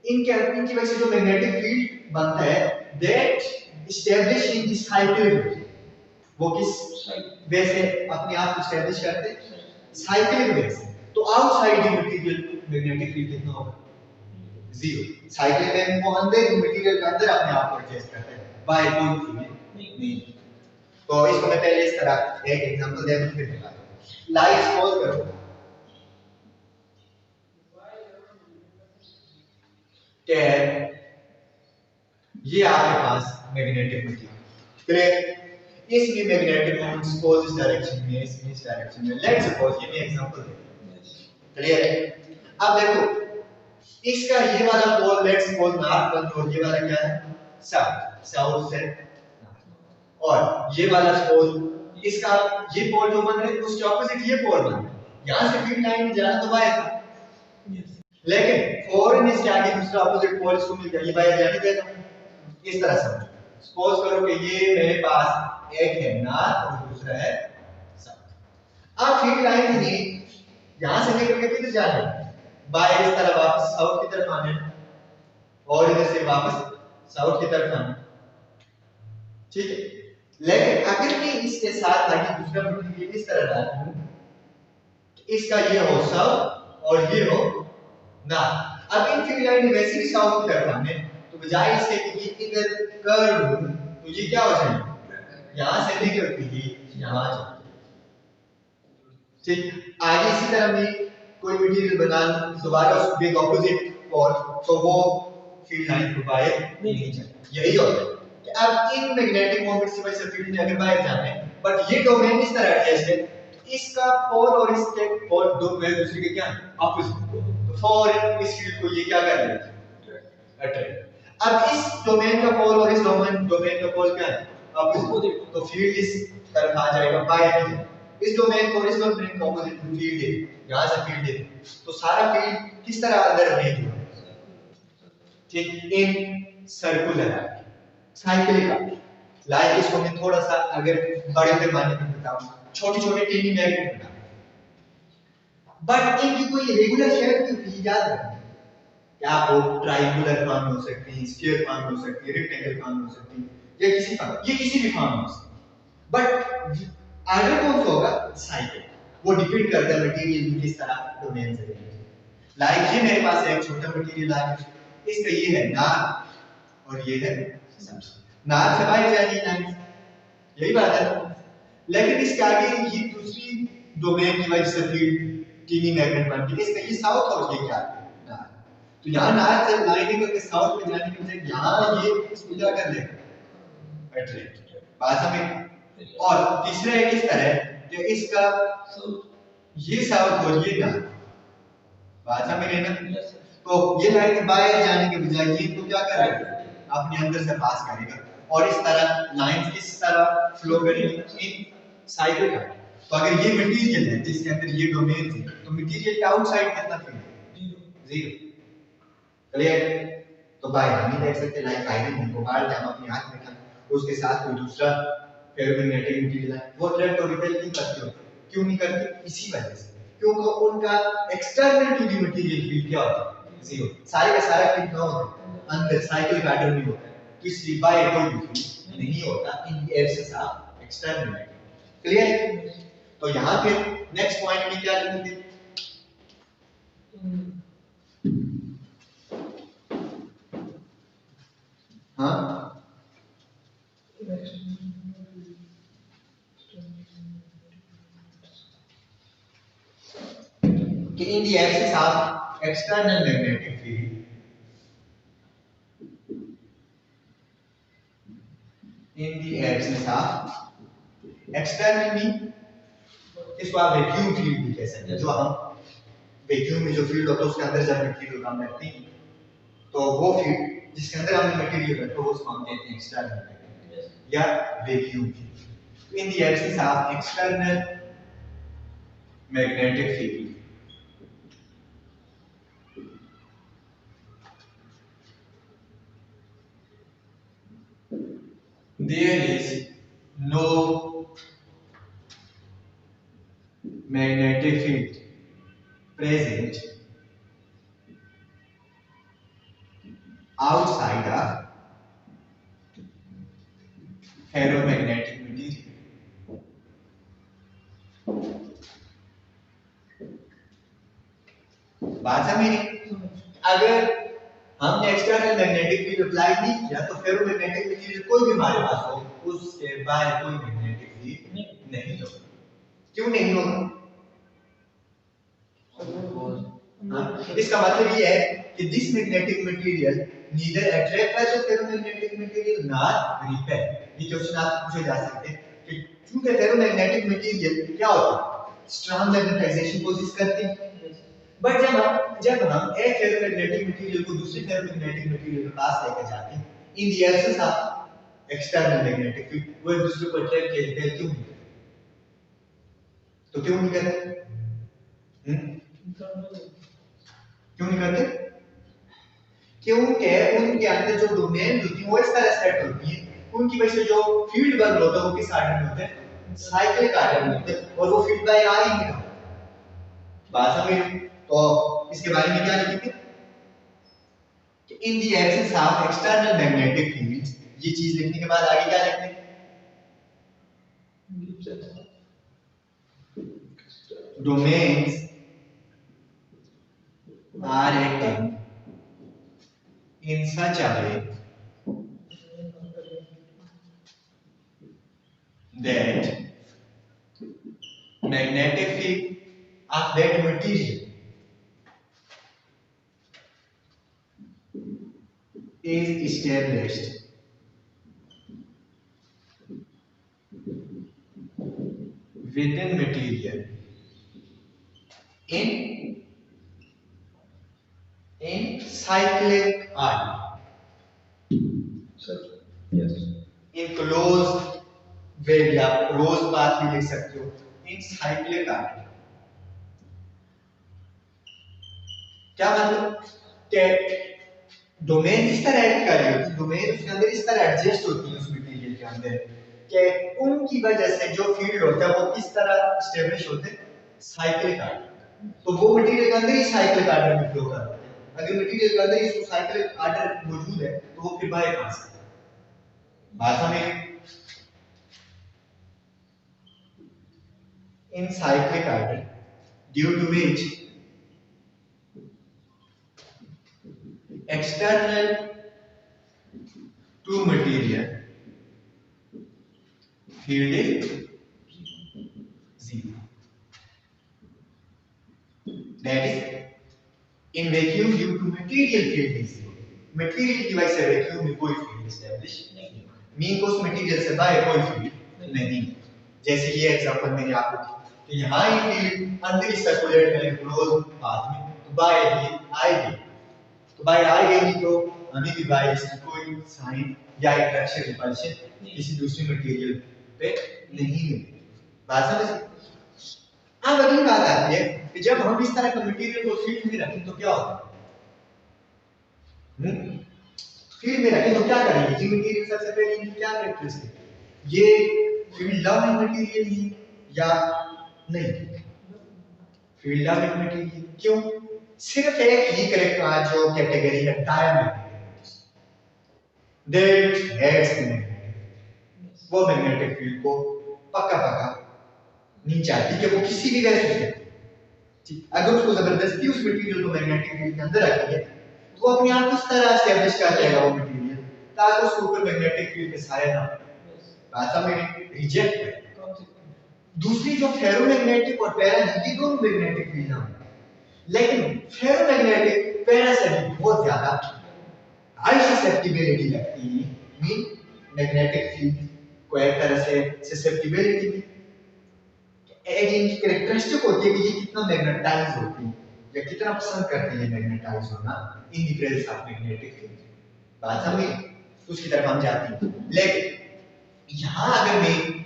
इनकी वजह से जो मैग्नेटिक फील्ड बनता है that establish in this cycle. वो किस वे से अपने आप को एस्टैब्लिश करते हैं साइक्लिक वे से। तो outside the material magnetic field कितना होगा जीरो। साइक्लिक वे में वो अंदर मटेरियल के अंदर अपने आप को एडजस्ट करता है बाहर कोई नहीं। तो इसको मैं पहले इस तरह एक एग्जांपल दे दूं फिर दिखाता हूं। लाइट सपोज करो कि ये आपके पास मैग्नेटिक मटेरियल क्लियर, इसमें मैग्नेटिक मोमेंट सपोज इस डायरेक्शन में इसमें इस डायरेक्शन में। लेट्स सपोज ये मैं एग्जांपल दे क्लियर है। अब देखो इसका ये वाला पोल लेट्स सपोज नॉर्थ बन और ये वाला क्या है साउथ से, और ये वाला सपोज इसका ये पोल जो बन रहा है उसके ऑपोजिट ये पोल बन रहा है। यहां से फील्ड लाइन जाना तो बाहर था, लेकिन फॉरन इसके आगे दूसरा ऑपोजिट पोल इसको मिल गया, ये बाहर जाने देगा। इस तरह समझो, सपोज करो कि ये मेरे पास एक है नॉर्थ और दूसरा है साउथ। अब फील्ड लाइन थी यहां से निकल के किधर जाना है बाहर इस तरह वापस साउथ की तरफ आना है और इधर से वापस साउथ की तरफ आना है। ठीक है, लेकिन अगर मैं इसके साथ आगे दूसरा मटेरियल इस तरह डालूं तो इसका ये हो साउथ और ये हो नॉर्थ। अब इन फील्ड लाइन वैसे भी साउथ की तरफ आने तो बजाय इसके कि ये इधर कर्व तो ये क्या हो जाएगा यहां से निकल के ये यहां जाए। ठीक, आगे इसी तरह मैं कोई मटेरियल बना लूं दोबारा उस बिग ऑपोजिट पोल तो वो फील्ड लाइन को बाहर नहीं जाए। यही होता है कि अब इन मैग्नेटिक मोमेंट्स की वजह से फील्ड ने अगर बाहर जाना है बट ये डोमेन इस तरह अटैच है इसका पोल और इसके पोल दोनों एक दूसरे के क्या है ऑपोजिट। तो फॉरन इस फील्ड को ये क्या कर लेगा अट्रैक्ट। अब इस डोमेन का पोल और इस डोमेन का पोल क्या है ऑपोजिट, तो फील्ड इस तरफ आ जाएगा बाहर नहीं जाएगा। इस डोमेन को इस डोमेन का ऑपोजिट फील्ड है यहां से फील्ड है तो सारा फील्ड किस तरह अंदर रहेगा ठीक इन सर्कुलर साइक्लिक लाइक। इसको मैं थोड़ा सा अगर बड़े पैमाने पर बताऊं छोटे छोटे टेनी मैग्नेट बना बट इनकी कोई रेगुलर शेप नहीं होती याद रखना। क्या आपको ट्रायंगुलर फॉर्म हो सकती है स्फीयर फॉर्म हो सकती है रेक्टेंगल फॉर्म हो सकती है या किसी भी फॉर्म हो सकती है बट आर्डर कौन सा होगा साइकिल। वो डिपेंड करता है मटेरियल की किस तरह डोमेन से लाइक ये मेरे पास एक छोटा मटेरियल आ गया इसका ये है नॉर्थ और ये है साउथ। नॉर्थ से बाहर जाएगी लाइन यही बात है, लेकिन इसके आगे ये दूसरी डोमेन की वजह से फील्ड टीनी मैग्नेट बनती है इसका ये साउथ और ये क्या है तो यहाँ नॉर्थ से लाइन करके साउथ में जाने के बजाय यहाँ ये इसको क्या कर लेगा अट्रैक्ट। बात समझ। और तीसरा एक इस तरह कि इसका ये साउथ और ये नॉर्थ बात समझ रहे ना। तो ये लाइन बाहर जाने के बजाय ये तो क्या करेगा अपने अंदर से पास करेगा और इस तरह लाइन किस तरह फ्लो करेगी इन साइकिल का। तो अगर ये मटेरियल है जिसके अंदर ये डोमेन है तो मटेरियल के आउटसाइड कितना फील्ड है जीरो क्लियर। तो बाय हम नहीं देख सकते, लाइक आयरन कोबाल्ट हम अपनी आंख में खाते, उसके साथ कोई दूसरा फेरोमैग्नेटिक मटेरियल है, वो अट्रैक्ट और रिपेल नहीं करती हो, क्यों नहीं करती? इसी वजह से, क्योंकि उनका external to the material field क्या होता है? जीरो। सारे का सारा फील्ड कहाँ होता है? अंदर साइकिल का आर्डर में होता है, तो इसलिए बाय कोई भी फील्ड नहीं होता in the absence of external magnet. Clear? तो यहाँ पे नेक्स्ट पॉइंट में क्या लिखेंगे? हाँ कि in the axis of external magnetic field, in the axis of external mean इसको आप वैक्यूम फील्ड भी कह सकते हैं, जो हम वैक्यूम में जो फील्ड होता है उसके अंदर जब मटेरियल हम रखते हैं तो वो फील्ड जिसके अंदर हमने मटेरियल रखा है उसको हम कहते हैं एक्सटर्नल या vacuum field. In the axis of external magnetic field there is no magnetic field present outside of ferromagnetic material. बात समझी? अगर हमने एक्सटर्नल मैग्नेटिक फील्ड अप्लाई नहीं किया तो फेरोमैग्नेटिक मटेरियल कोई भी हमारे पास हो उसके बाहर कोई मैग्नेटिक फील्ड नहीं होगा। क्यों नहीं होगा? इसका मतलब ये है कि this magnetic material neither attract by the ferromagnetic material not repel. ये क्वेश्चन आपसे पूछे जा सकते हैं कि क्योंकि फेरोमैग्नेटिक मटेरियल क्या होता है? स्ट्रॉन्ग मैग्नेटाइजेशन कोशिश करते हैं, बट जब हम एक फेरोमैग्नेटिक मटेरियल को दूसरे फेरोमैग्नेटिक मटेरियल के पास लेकर जाते हैं in the absence of external magnetic field, वो एक दूसरे को अट्रैक्ट या रिपेल क्यों नहीं करते? तो क्यों नहीं करते? क्यों नहीं करते? क्योंकि उनके अंदर जो डोमेन होती है वो इस तरह सेट होती है, उनकी वजह से जो फील्ड बन होता है वो किस आर्डर में होता है? साइक्लिक आर्डर में होता है, और वो फील्ड बाय आ ही नहीं रहा। बात समझ? तो इसके बारे में क्या लिखेंगे कि in the axis of external magnetic field, ये चीज लिखने के बाद आगे क्या लिखते हैं? Domains are acting in such a way that magnetic field of that material is established within material in cyclic order. Sir, yes. In closed way या closed path भी लिख सकते हो, in cyclic order। क्या मतलब कि डोमेन इस तरह एक्ट कर रही होती है, डोमेन उसके अंदर इस तरह एडजस्ट होती है उस मटेरियल के अंदर कि उनकी वजह से जो फील्ड होता है वो किस तरह एस्टेब्लिश होते हैं? Cyclic order. तो वो मटेरियल के अंदर ही साइक्लिक आर्डर में फ्लो कर रहा है। अगर मटेरियल के अंदर इसको साइक्लिक आर्डर मौजूद है तो वो फिर बाहर कहां से? भाषा में in cyclic order due to which external to material field is zero. That is in vacuum due to material field is zero. Material की वजह से vacuum में कोई field establish नहीं होगा। मीन को उस material से बाहर कोई field नहीं। जैसे ये एग्जांपल मैंने आपको दिया कि यहाँ ये field अंदर ही सर्कुलेट करें क्लोज पाथ में तो बाहर ही आएगी, तो बाहर आ गई तो हमें भी बाहर इसकी कोई साइन या अट्रैक्शन रिपल्शन किसी दूसरे मटेरियल पे नहीं मिलेगी। बात समझ? अब अगली बात आती है कि जब हम इस तरह का मटेरियल को फील्ड में रखें तो क्या होगा? फील्ड में रखें तो क्या करेंगे? ये मटेरियल सबसे पहले इनकी क्या कैरेक्टरिस्टिक, ये फील्ड लविंग मटेरियल है या नहीं? Field loving material. क्यों? सिर्फ एक ही कैरेक्टर जो कैटेगरी है डायमैग्नेटिक, दैट हैज मैग्नेटिक, वो मैग्नेटिक फील्ड को पक्का पक्का नहीं चाहती कि वो किसी भी वैल्यू से, ठीक, अगर उसको जबरदस्ती उस मटेरियल को मैग्नेटिक फील्ड के अंदर रखेंगे तो वो अपने आप उस तरह एस्टैब्लिश कर देगा वो मटेरियल ताकि उसके ऊपर मैग्नेटिक फील्ड के साया ना बात हमें रिजेक्ट है। दूसरी जो फेरोमैग्नेटिक और पैरा, ये दोनों मैग्नेटिक फील्ड ना, लेकिन फेरोमैग्नेटिक पैरा से भी बहुत ज्यादा हाई ससेप्टिबिलिटी लगती है, मीन मैग्नेटिक फील्ड को एक तरह से ससेप्टिबिलिटी एक इनकी कैरेक्टरिस्टिक होती है कि ये कितना मैग्नेटाइज होती है या कितना पसंद करती है मैग्नेटाइज होना इन the presence of magnetic field. बात समझ उसकी तरफ हम जाते हैं। लेकिन यहाँ अगर मैं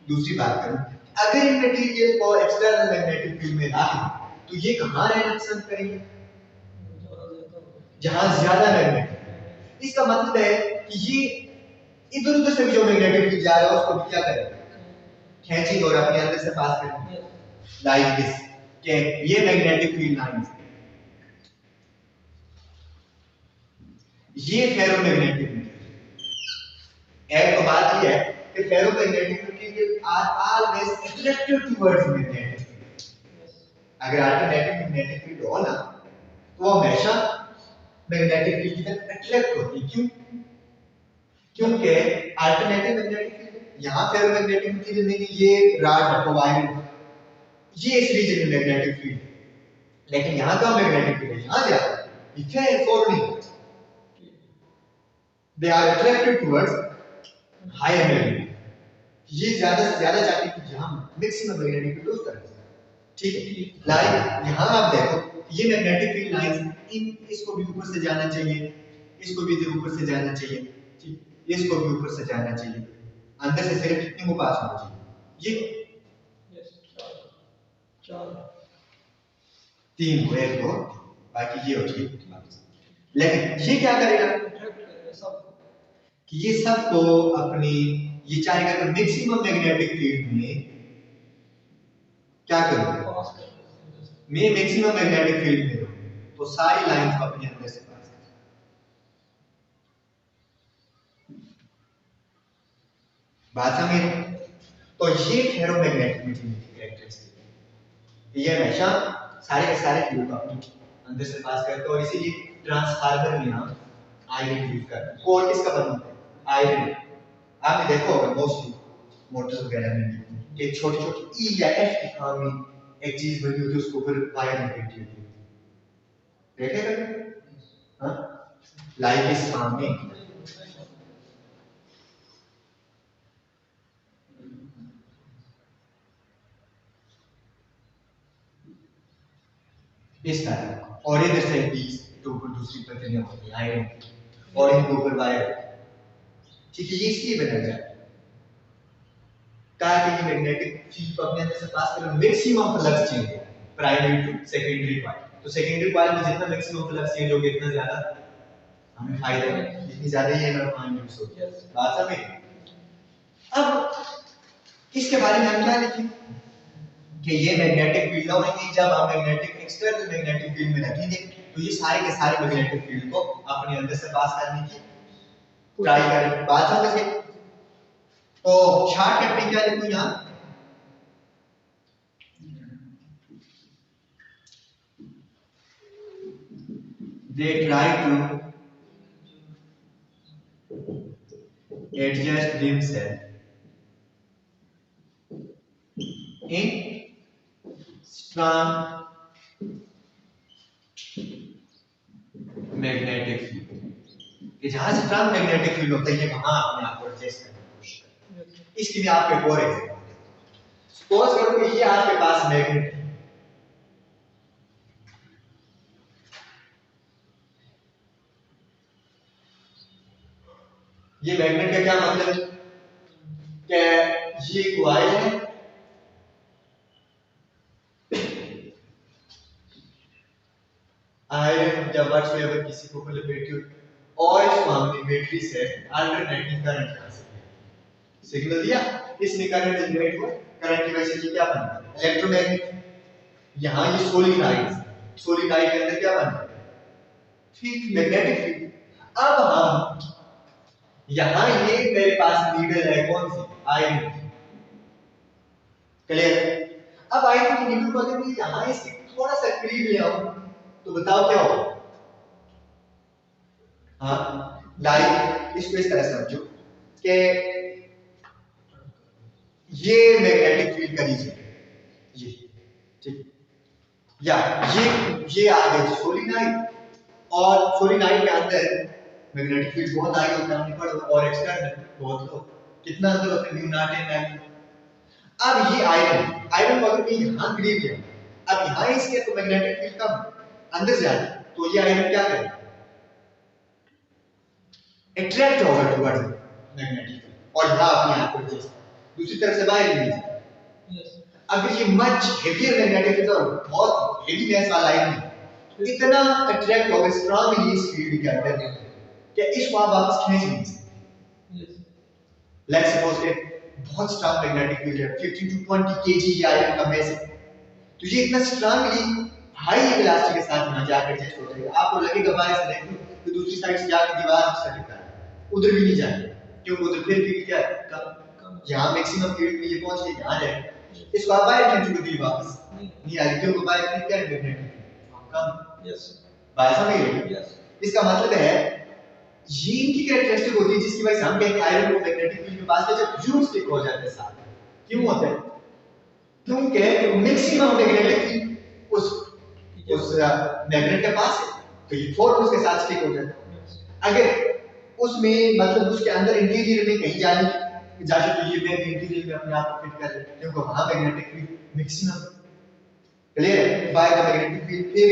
दूसरी बात करूं, अगर इन मटेरियल को एक्सटर्नल मैग्नेटिक फील्ड में रखें तो ये कहाँ रहना पसंद करेंगे? जहां ज्यादा मैग्नेटिक। इसका मतलब है कि ये इधर उधर से भी जो मैग्नेटिक फील्ड जा रहा है उसको भी क्या करेंगे? खींचेंगे और अपने अंदर से पास करेंगे, लाइक दिस, कि ये मैग्नेटिक फील्ड लाइंस, ये फेरोमैग्नेटिक मटेरियल। एक तो बात ये है कि ferromagnetic material are always attracted towards magnetic field. अगर अल्टरनेटिव मैग्नेटिक फील्ड हो ना तो वो हमेशा मैग्नेटिक फील्ड की तरफ अट्रैक्ट होती है। क्यों? क्योंकि अल्टरनेटिव मैग्नेटिक फील्ड यहाँ फेरोमैग्नेटिक मटेरियल नहीं, ये रॉड रखो वायर, ये इस रीजन में मैग्नेटिक फील्ड, लेकिन यहाँ का मैग्नेटिक फील्ड यहाँ ज्यादा, इतना एफोर्ड नहीं, they are attracted towards higher magnetic, ये ज्यादा से ज्यादा चाहते हैं कि जहां मैक्सिमम मैग्नेटिक फील्ड उस तरह से, ठीक है। लाइक यहाँ आप देखो ये मैग्नेटिक फील्ड लाइंस, इन इसको भी ऊपर से जाना चाहिए, इसको भी इधर ऊपर से जाना चाहिए, ठीक, इसको भी ऊपर से जाना चाहिए, अंदर से सिर्फ कितने को पास होना चाहिए? ये तीन को, एक दो, बाकी ये हो चाहिए। लेकिन ये क्या करेगा कि ये सब को अपनी, ये चाहेगा कि मैक्सिमम मैग्नेटिक फील्ड में क्या करूं, मैं मैक्सिमम मैग्नेटिक फील्ड में रहूं, तो सारी लाइंस को अपने अंदर से पास करें। बात समझ? तो ये फेरोमैग्नेटिक मटेरियल की कैरेक्टरिस्टिक है, ये हमेशा सारे के सारे फील्ड को अपने अंदर से पास करते हैं और इसीलिए ट्रांसफार्मर में हम आयरन यूज करते हैं। कोर किसका बनता है? आयरन। आपने देखा होगा मोस्टली मोटर्स वगैरह में एक छोटी छोटी ई या एफ की फॉर्म में एक चीज बनी होती है, उसके ऊपर वायर लपेटी होती है, देखे कभी? हाँ, लाइक इस फॉर्म में इस तरह, और इधर से बीस के ऊपर दूसरी पत्रियां होती है आयरन की, और इनके ऊपर वायर, ठीक है। ये इसलिए बनाया जाता है ताकि ये मैग्नेटिक फील्ड को अपने अंदर से पास करें, मैक्सिमम फ्लक्स चेंज हो प्राइमरी टू सेकेंडरी कॉइल। तो सेकेंडरी कॉइल में जितना मैक्सिमम फ्लक्स चेंज होगा इतना ज्यादा हमें फायदा है, जितनी ज्यादा ये एनर्जी पॉइंट यूज होगी। बात समझ? अब इसके बारे में हम क्या लिखें कि ये मैग्नेटिक फील्ड होंगे, जब हम मैग्नेटिक एक्सटर्नल मैग्नेटिक फील्ड में रखेंगे तो ये सारे के सारे मैग्नेटिक फील्ड को अपने अंदर से पास करने की ट्राई करें। बात समझ गए? तो शॉर्टकट में क्या लिखूं यहां, they try to adjust themselves in strong magnetic field, कि जहां स्ट्रांग मैग्नेटिक फील्ड होता है ये वहां अपने आप को एडजस्ट करने की कोशिश करते हैं। इसके लिए आपको एक और एग्जांपल, सपोज करो कि ये आपके पास मैग्नेट है, ये मैग्नेट का क्या मतलब है कि ये कॉइल है, आयरन या व्हाटसोएवर किसी को लपेटी हुई, और इसको हमने बैटरी से अल्टरनेटिंग करंट कहा सिग्नल दिया, इसमें करंट जनरेट हुआ, करंट की वजह से क्या बना इलेक्ट्रोमैग्नेट। यहाँ ये सोलिनॉइड के अंदर क्या बना फील्ड मैग्नेटिक फील्ड। अब हम यहाँ ये मेरे पास नीडल है कौन सी आयरन, क्लियर। अब आयरन की नीडल को अगर मैं यहाँ इसके थोड़ा सा करीब ले आऊं तो बताओ क्या होगा। हाँ लाइक इसको इस तरह समझो कि ये मैग्नेटिक फील्ड का रीजन ये ठीक, या ये आ गया सोलिनॉइड, और सोलिनॉइड के अंदर मैग्नेटिक फील्ड बहुत हाई होता है और एक्सटर्नल बहुत लो, कितना अंदर होता है म्यू नॉट इन मैग्नेट। अब ये आयरन को अगर मैं यहाँ करीब ले, अब यहाँ इसके तो मैग्नेटिक फील्ड कम अंदर जाए तो ये आयरन क्या करेगा अट्रैक्ट होगा टुवर्ड्स मैग्नेटिक फील्ड और यहाँ अपने आप को एडजस्ट, दूसरी तरफ से बाहर नहीं जाए। अगर ये मच हेवियर मैग्नेटिक फील्ड और बहुत हेवी मैस वाला आयरन इतना अट्रैक्ट होगा स्ट्रांगली इस फील्ड के अंदर कि इसको आप वापस खींच नहीं सकते। लेट्स सपोज के बहुत स्ट्रांग मैग्नेटिक फील्ड है 15 टू 20 केजी ये आयरन का मैस है, तो ये इतना स्ट्रांगली हाई वेलोसिटी के साथ यहां जाकर एडजस्ट हो जाएगा। आपको लगेगा बाहर से देखो तो दूसरी साइड से जाकर दीवार से टकरा है, उधर भी नहीं जाएगा क्योंकि उधर फिर फील्ड क्या है कम, यहां मैक्सिमम फील्ड में ये पहुंच के यहां जाएगा, इसको आप बाहर खींच के दिए वापस नहीं आएगी क्योंकि बाहर फील्ड क्या है मैग्नेटिक कम। यस बात समझ रहे हो? इसका मतलब है ये इनकी कैरेक्टरिस्टिक होती है जिसकी वजह से हम कहते हैं आयरन को मैग्नेटिक फील्ड के पास ले जब यूं स्टिक हो जाते हैं साथ। क्यों होता है? क्योंकि मैक्सिमम मैग्नेटिक फील्ड उस मैग्नेट के पास है तो ये फौरन उसके साथ स्टिक हो जाता है। अगर उसमें मतलब उसके अंदर इंटीरियर में कहीं जाके तो ये मैं इंटीरियर में अपने आप को फिट कर ले क्योंकि वहां मैग्नेटिक फील्ड मैक्सिमम क्लियर है। बाय द मैग्नेटिक फील्ड फिर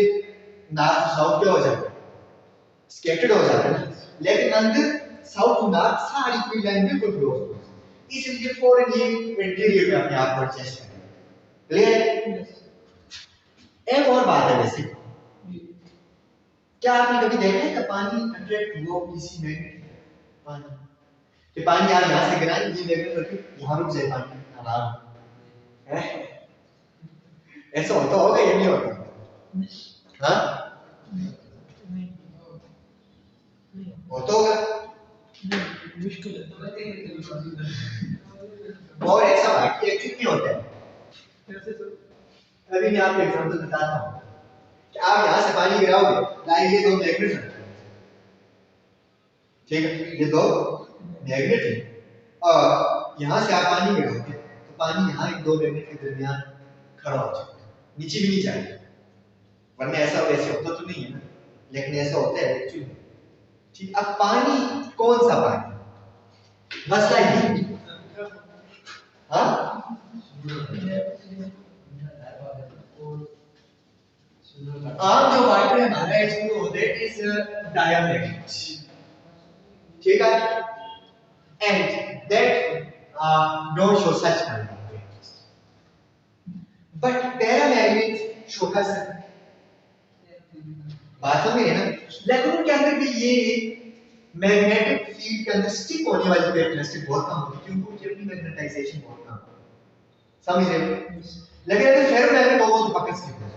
नॉर्थ साउथ क्या हो जाता है स्कैटर्ड हो जाता है ना, लेकिन अंदर साउथ टू नॉर्थ सारी फील्ड लाइन बिल्कुल क्लोज है, इसलिए फौरन ये इंटीरियर में अपने आप को एडजस्ट करता है। क्लियर? एक और बात है वैसे, क्या आपने कभी देखा है कि पानी अट्रैक्ट हुआ किसी मैग्नेट पानी कि पानी आप यहां से गिरा ये मैग्नेट रखी यहां रुक जाए पानी आराम है, ऐसा होता होगा या नहीं होता? हाँ होता होगा मुश्किल है और ऐसा बाकी एक्चुअली नहीं होता है। अभी मैं आपको एग्जांपल बताता हूं कि आप यहां से पानी गिराओगे लाइक ये दो मैग्नेट हैं, ठीक है ये दो मैग्नेट हैं और यहां से आप पानी गिराओगे तो पानी यहां इन दो मैग्नेट के दरमियान खड़ा हो जाएगा, नीचे भी नहीं जाएगा, वरना ऐसा वैसे होता तो नहीं है ना, लेकिन ऐसा होता है एक्चुअली। ठीक, अब पानी कौन सा पानी मसला ये हाँ आम जो वाटर है हमारा H2O that is diamagnet, ठीक है, and that don't show such kind of magnets, but paramagnet show कर सकते हैं। बात समझ रहे हैं ना, लेकिन उनके अंदर भी ये मैग्नेटिक फील्ड के अंदर स्टिक होने वाली कैरेक्टरिस्टिक बहुत कम होती है क्योंकि उनकी अपनी मैग्नेटाइजेशन बहुत कम है, समझ रहे हो? लेकिन अगर फेरोमैग्नेट हो तो पक्का स्टिक हो जाएगा,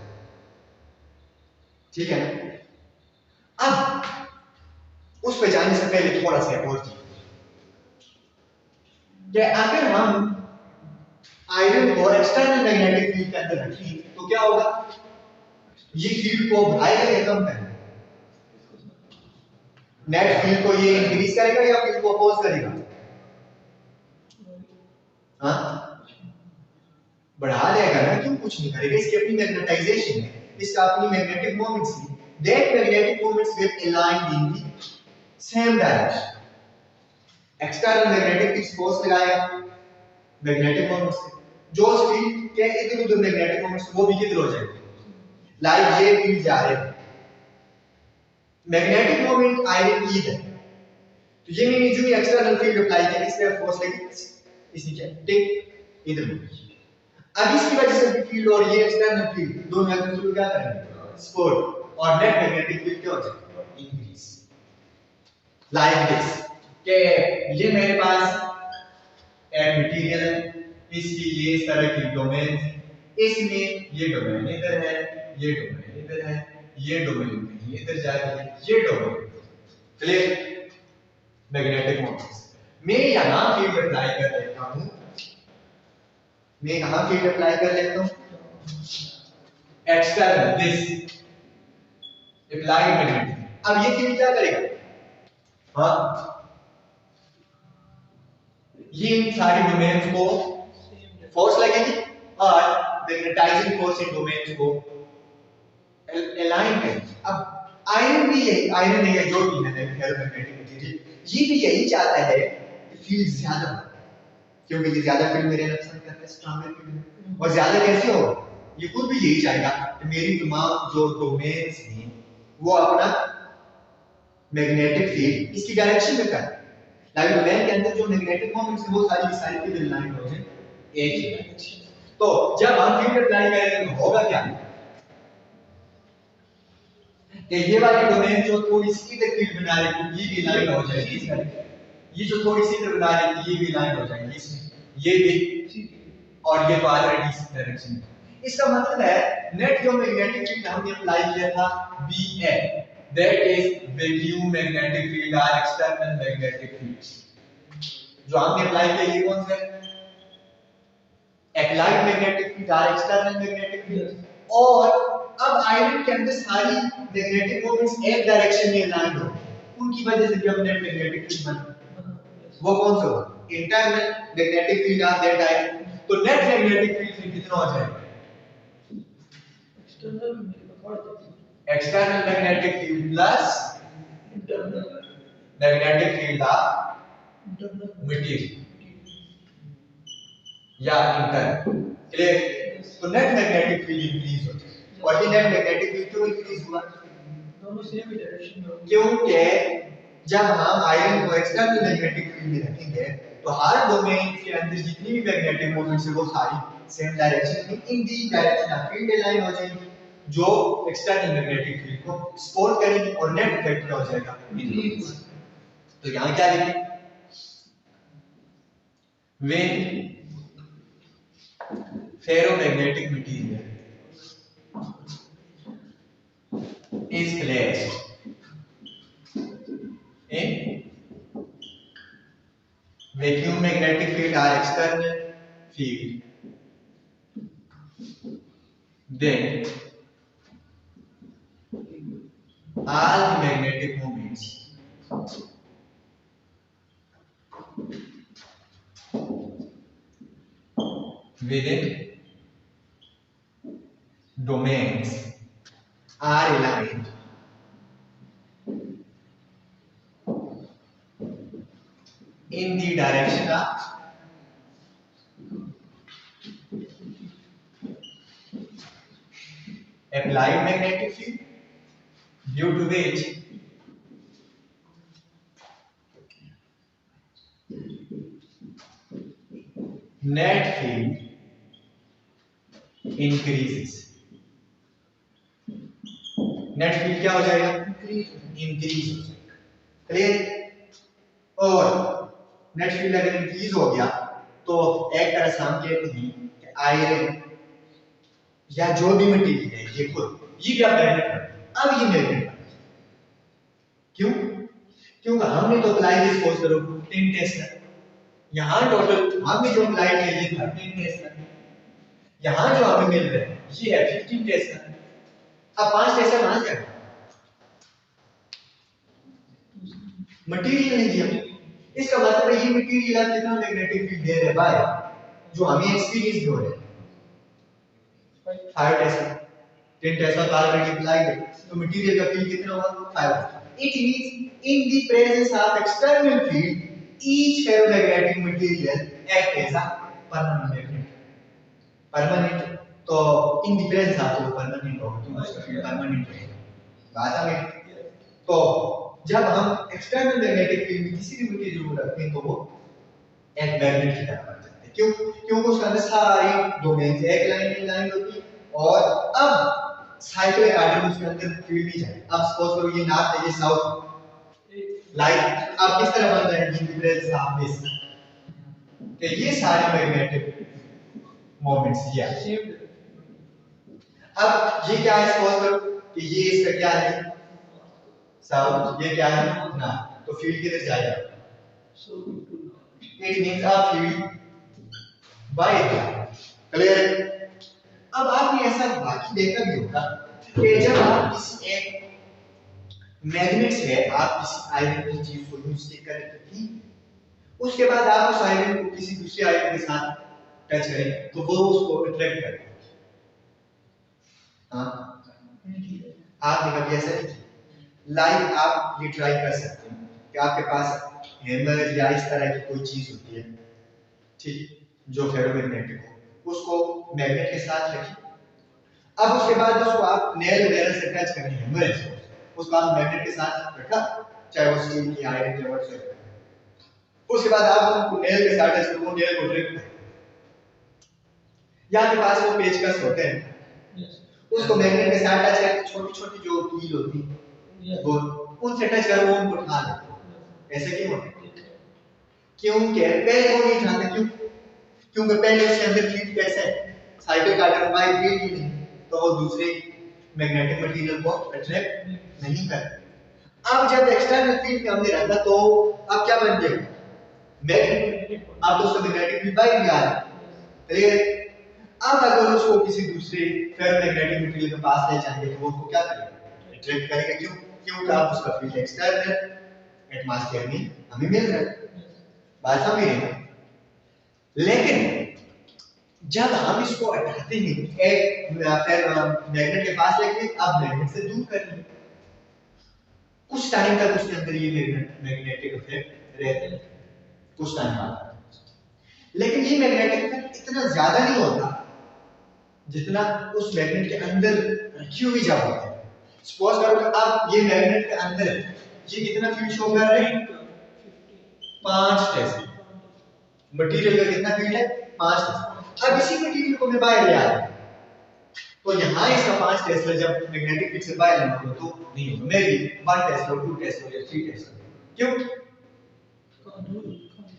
ठीक है ना। अब उस पे जाने से पहले थोड़ा सा और चीज कि अगर हम आयरन को एक्सटर्नल मैग्नेटिक फील्ड के अंदर रखें तो क्या होगा, ये फील्ड को बढ़ाएगा या कम करेगा, नेट फील्ड को ये इंक्रीज करेगा या फील्ड को अपोज करेगा, हाँ बढ़ा देगा ना, क्यों कुछ नहीं करेगा, इसकी अपनी मैग्नेटाइजेशन है, इसका अपनी मैग्नेटिक मोमेंट्स है, that magnetic moments will align in the same direction, external magnetic field force लगाएगा मैग्नेटिक मोमेंट्स से, जो फील्ड के इधर उधर मैग्नेटिक मोमेंट्स वो भी किधर हो जाएंगे लाइक ये फील्ड जा रहे हैं, मैग्नेटिक मोमेंट आयरन की इधर, तो ये मैंने जो एक्सटर्नल फील्ड अप्लाई किया इस पे फोर्स लगी इसने क्या टिक इधर, अब इसकी वजह से फील्ड और ये एक्सटर्नल फील्ड दोनों एक दूसरे को क्या करेंगे सपोर्ट और नेट मैग्नेटिक फील्ड क्या हो जाएगा इंक्रीज, लाइक दिस कि ये मेरे पास एक मटेरियल है, इसकी ये इस तरह की डोमेन, इसमें ये डोमेन इधर है, ये डोमेन इधर है, ये डोमेन इधर जा रही है, ये डोमेन क्लियर। मैग्नेटिक मोमेंट्स मैं यहां फील्ड अप्लाई कर लेता हूं, मैं यहां फील्ड अप्लाई कर लेता हूं एक्सटर्नल दिस अप्लाइड मैग्नेटिक। अब ये फील्ड क्या करेगा, हाँ ये इन सारी डोमेन्स को फोर्स लगेगी और मैग्नेटाइजिंग फोर्स इन डोमेन्स को अलाइन करेगी। अब आयरन भी यही, आयरन है जो भी है फेरोमैग्नेटिक मटेरियल, ये भी यही चाहता है कि फील्ड ज्यादा हो, क्योंकि ये ज्यादा फील्ड मेरे पसंद करता है स्ट्रॉन्गर फील्ड। और ज्यादा कैसे हो, ये खुद भी यही चाहेगा कि मेरी तमाम जो डोमेन्स हैं वो अपना मैग्नेटिक फील्ड इसकी डायरेक्शन में करे, ताकि डोमेन के अंदर जो मैग्नेटिक मोमेंट्स हैं वो सारी की सारी फील्ड अलाइन हो जाए एक ही डायरेक्शन। तो जब हम फील्ड अप्लाई करेंगे तो होगा क्या कि ये वाली डोमेन जो थोड़ी सी इधर फील्ड बना रही है ये भी लाइन हो जाएगी इस तरह, ये जो थोड़ी सी इधर बना रही है ये भी लाइन हो जाएगी इसमें, ये भी, और ये तो ऑलरेडी इस डायरेक्शन में। इसका मतलब है नेट जो मैग्नेटिक फील्ड हमने अप्लाई किया था BA, that is vacuum magnetic field और एक्सटर्नल मैग्नेटिक फील्ड। जो हमने अप्लाई किया ये कौन सा है, अप्लाइड मैग्नेटिक फील्ड और एक्सटर्नल मैग्नेटिक फील्ड। और अब आयरन के अंदर सारी मैग्नेटिक मोमेंट्स एक डायरेक्शन में अलाइन हो, उनकी वजह से जब नेट मैग्नेटिक फील्ड बना, वो कौन सा होगा, internal magnetic field of that iron. तो नेट मैग्नेटिक फील्ड कितना हो जाएगा, external magnetic field plus magnetic field of material या इंटरनल, क्लियर। तो नेट मैग्नेटिक फील्ड इंक्रीज होता है, और ये नेट मैग्नेटिक फील्ड क्यों इंक्रीज हुआ, दोनों सेम ही डायरेक्शन में होंगे, क्योंकि जब हम आयरन को एक्सटर्नल मैग्नेटिक फील्ड में रखेंगे तो हर डोमेन के अंदर जितनी भी मैग्नेटिक मोमेंट्स है वो सारी सेम डायरेक्शन में in the direction of field align हो जाएंगी, जो एक्सटर्नल मैग्नेटिक फील्ड को सपोर्ट करेंगी और नेट इफेक्ट क्या हो जाएगा इंक्रीज। तो यहां क्या लिखें, when ferromagnetic material is placed in vacuum magnetic field or external field, then all the magnetic moments within domains are aligned in the direction of applied magnetic field, due to which net field increases। Net field क्या हो जाएगा, increase हो जाएगा, clear. और net field अगर increase हो गया तो एक तरह से हम कहते हैं कि आयरन या जो भी मटेरियल है ये खुद ये क्या मैग्नेट है, अब ये मैग्नेट है, क्यों, क्योंकि हमने तो अप्लाई दिस फोर्स करो 10 टेस्ला, यहां टोटल हमने जो अप्लाई किया ये था 10 टेस्ला, यहां जो हमें मिल रहा है ये है 15 टेस्ला। अब 5 टेस्ला कहां से आए, मटेरियल नहीं दिया, इसका मतलब है ये मटेरियल आप कितना मैग्नेटिक फील्ड दे रहे हैं भाई, जो हमें एक्सपीरियंस हो रहा है 5 टेस्ला, 10 टेस्ला का ऑलरेडी अप्लाई है, तो मटेरियल का फील्ड कितना होगा 5। It means in the presence of external field each ferromagnetic material act as a permanent magnet, permanent. तो इन द प्रेजेंस ऑफ तो परमानेंट होगा, तो उसका फील्ड परमानेंट रहेगा, बात समझ। तो जब हम एक्सटर्नल मैग्नेटिक फील्ड में किसी भी मटेरियल को रखते हैं तो वो एक मैग्नेट की तरह बन जाता है, क्यों, क्योंकि उसके अंदर सारी डोमेन एक लाइन में लाइन होती है, और अब साइक्लिक आर्डर उसके अंदर फील्ड नहीं जाए। अब सपोज करो ये नॉर्थ है ये साउथ, लाइक आप किस तरह बन रहे हैं इन प्रेजेंस ऑफ दिस, कि ये सारे मैग्नेटिक मोमेंट्स ये हैं। अब ये क्या है, सपोज करो कि ये इसका क्या है साउथ, ये क्या है ना, तो फील्ड किधर जाएगा, it means a field by, clear. अब आपने ऐसा बाकी देखा भी होगा कि जब आप किसी एक मैग्नेट से आप किसी आयरन की चीज को यूज करें, उसके बाद आप उस आयरन को किसी दूसरे आयरन के साथ टच करें तो वो उसको अट्रैक्ट करेगा। हाँ, आपने कभी ऐसा नहीं किया? लाइक आप ये ट्राई कर सकते हैं कि आपके पास हैमर या इस तरह की कोई चीज होती है, ठीक, जो फेरोमैग्नेटिक हो, उसको मैग्नेट के साथ रखिए। अब उसके बाद उसको आप नेल वगैरह से टच करें, हैमर से उसको आप मैग्नेट के साथ रखा, चाहे वो स्टील की आयरन या व्हाटसएवर, उसके बाद आप उनको नेल के साथ टच करो, वो नेल को ड्रिप करें। या आपके पास वो पेचकस होते हैं, उसको मैग्नेट के साथ टच करके छोटी छोटी जो कील होती है वो उनसे टच करो, वो उनको उठा ले। ऐसे क्यों होता है? क्योंकि पहले वो नहीं उठाते, क्यों? क्योंकि पहले उसके अंदर फील्ड कैसा है, साइकिल का टर्बाइन फील्ड ही नहीं, तो वो दूसरे मैग्नेटिक मटेरियल को अट्रैक्ट नहीं करते। अब जब एक्सटर्नल फील्ड के हमने रखा तो अब क्या बन गया, मैग्नेट। अब उसका मैग्नेटिक फील्ड बाहर भी आ रहा है, क्लियर। अब अगर उसको किसी दूसरे फेरोमैग्नेटिक मटेरियल के पास ले जाएंगे तो वो उसको क्या करेगा, अट्रैक्ट करेगा। क्यों? क्योंकि आप उसका फील्ड एक्सटर्नल एटमॉस्फेयर में हमें मिल रहा है, बात समझ रहे हैं। लेकिन जब हम इसको हटाते हैं एक मैग्नेट के पास लेके, अब मैग्नेट से दूर कर लेंगे, कुछ टाइम तक उसके अंदर ये मैग्नेटिक इफेक्ट रहते हैं, कुछ टाइम बाद। लेकिन ये मैग्नेटिक इफेक्ट इतना ज्यादा नहीं होता जितना उस मैग्नेट के अंदर रखी हुई जब होती है। सपोज करो कि आप ये मैग्नेट के अंदर ये कितना फील्ड शो कर रहे हैं, 5 टेस्ला। मटेरियल का कितना फील्ड है, 5 टेस्ला। अब इसी मटेरियल को मैं बाहर ले आ रहा हूं, तो यहाँ इसका 5 टेस्ला जब मैग्नेटिक फील्ड से बाहर लेना हो तो नहीं होगा, मे बी 1 टेस्ला, 2 टेस्ला या 3 टेस्ला। क्यों?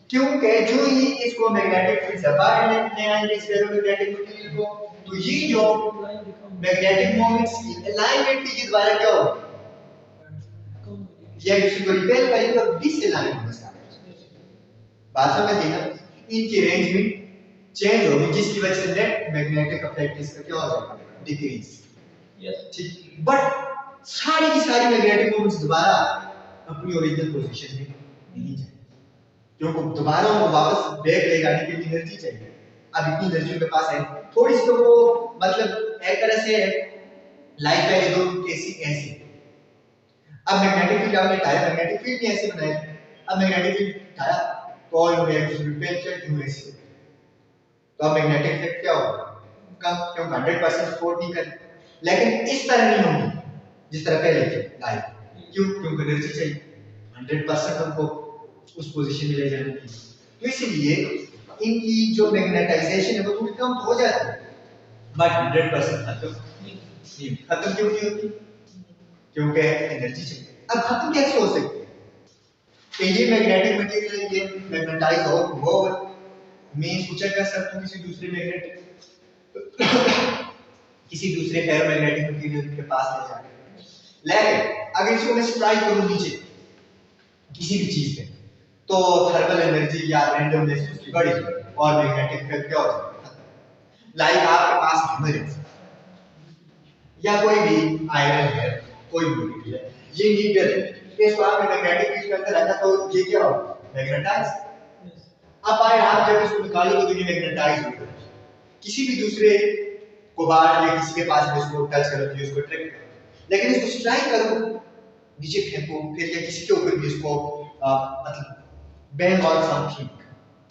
क्योंकि जो ही इसको मैग्नेटिक फील्ड से बाहर लेने आएंगे इस फेरोमैग्नेटिक मटेरियल को, तो ये जो मैग्नेटिक मोमेंट्स की अलाइनमेंट के द्वारा क्या होगा, ये किसी को रिपेल करेंगे और डिसअलाइन होगा। बात समझ गए ना, इनकी अरेंजमेंट चेंज होगी जिसकी वजह से नेट मैग्नेटिक इफेक्ट इसका क्या हो जाएगा, डिक्रीज। ठीक, बट सारी की सारी मैग्नेटिक मोमेंट्स दोबारा अपनी ओरिजिनल पोजीशन में नहीं जाएंगे, क्योंकि दोबारा उनको वापस बैक ले जाने के लिए एनर्जी चाहिए। अब इतनी एनर्जी उनके पास है थोड़ी सी, तो वो मतलब एक तरह से लाइफ पहले दो कैसी ऐसी। अब मैग्नेटिक फील्ड आपने हटाया, मैग्नेटिक फील्ड भी ऐसे बनाया, अब मैग्नेटिक फील्ड हटाया तो ऑल हो गया, रिपेल चेक हुए ऐसे, तो अब मैग्नेटिक इफेक्ट क्या होगा, कम, क्योंकि 100% सपोर्ट नहीं कर। लेकिन इस तरह नहीं होगी जिस तरह पहले थी लाइफ। क्यों? क्योंकि एनर्जी चाहिए 100% हमको उस पोजीशन में ले जाने के लिए, तो इसलिए इनकी जो मैग्नेटाइजेशन है वो थोड़ी कम तो हो जाती है, बट 100% खत्म नहीं। खत्म क्यों नहीं होती? क्योंकि एनर्जी चाहिए। अब खत्म कैसे हो सकती है कि ये मैग्नेटिक मटेरियल ये मैग्नेटाइज हो मैं सोचा कर सकता हूँ किसी दूसरे मैग्नेटिक किसी दूसरे फेरोमैग्नेटिक मटेरियल के पास ले जाके, लेकिन अगर इसको मैं स्ट्राइक करूँ नीचे किसी भी चीज पे, तो थर्मल एनर्जी या रैंडमनेस उसकी बढ़ी और मैग्नेटिक इफेक्ट क्या हो जाएगा। लाइक आपके पास हैमर है या कोई भी आयरन है, कोई भी मटेरियल है, ये नीडल है, इसको आपने मैग्नेटिक फील्ड के अंदर रखा तो ये क्या होगा, मैग्नेटाइज। अब आए आप जब इसको निकालोगे तो ये मैग्नेटाइज होगा, किसी भी दूसरे को बाहर या किसी के पास में इसको टच करो तो इसको अट्रैक्ट करो। लेकिन इसको स्ट्राइक करो, नीचे फेंको, फिर या किसी के ऊपर भी इसको मतलब बैंग ऑन समथिंग,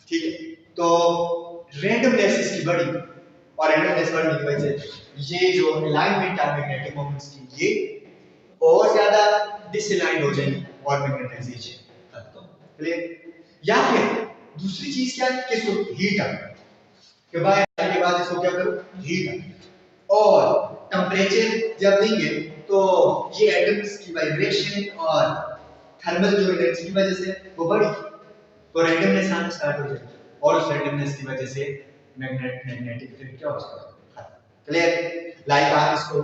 ठीक है, तो रैंडमनेस इसकी बढ़ी और रैंडमनेस बढ़ने की वजह से ये जो अलाइनमेंट है मैग्नेटिक मोमेंट्स की ये और ज्यादा डिसअलाइन हो जाएगी और मैग्नेटाइजेशन खत्म। क्लियर? या फिर दूसरी चीज क्या है कि इसको हीट अप के बाद इसको क्या करो, हीट अप, और टेम्परेचर जब देंगे तो ये एटम्स की वाइब्रेशन और थर्मल जो एनर्जी की वजह से वो बढ़ी, तो रैंडमनेस आना स्टार्ट हो जाएगी, और उस रैंडमनेस की वजह से मैग्नेटिक फील्ड क्या हो जाएगा। क्लियर? लाइक आप इसको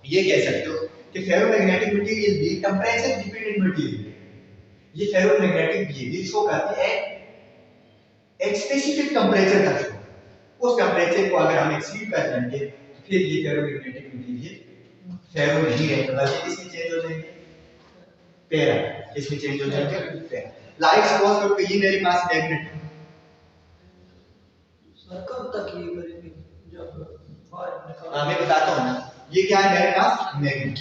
ये कह सकते हो कि फेरोमैग्नेटिक मटेरियल भी टेंपरेचर डिपेंडेंट मटेरियल है। ये फेरोमैग्नेटिक बिहेवियर शो करते हैं एक स्पेसिफिक टेंपरेचर तक शो, उस टेंपरेचर को अगर हम एक्सीड कर जाएंगे तो फिर ये फेरोमैग्नेटिक मटेरियल फेरो नहीं रहेगा, बल्कि इसमें चेंज हो जाएंगे पैरा, इसमें चेंज हो जाएंगे पैरा। लाइक सपोज करो कि ये मेरे पास मैग्नेट है, सर कब तक ये करेंगे जब बाहर निकाल मैं बताता हूँ ना, ये क्या है मेरे पास मैग्नेट,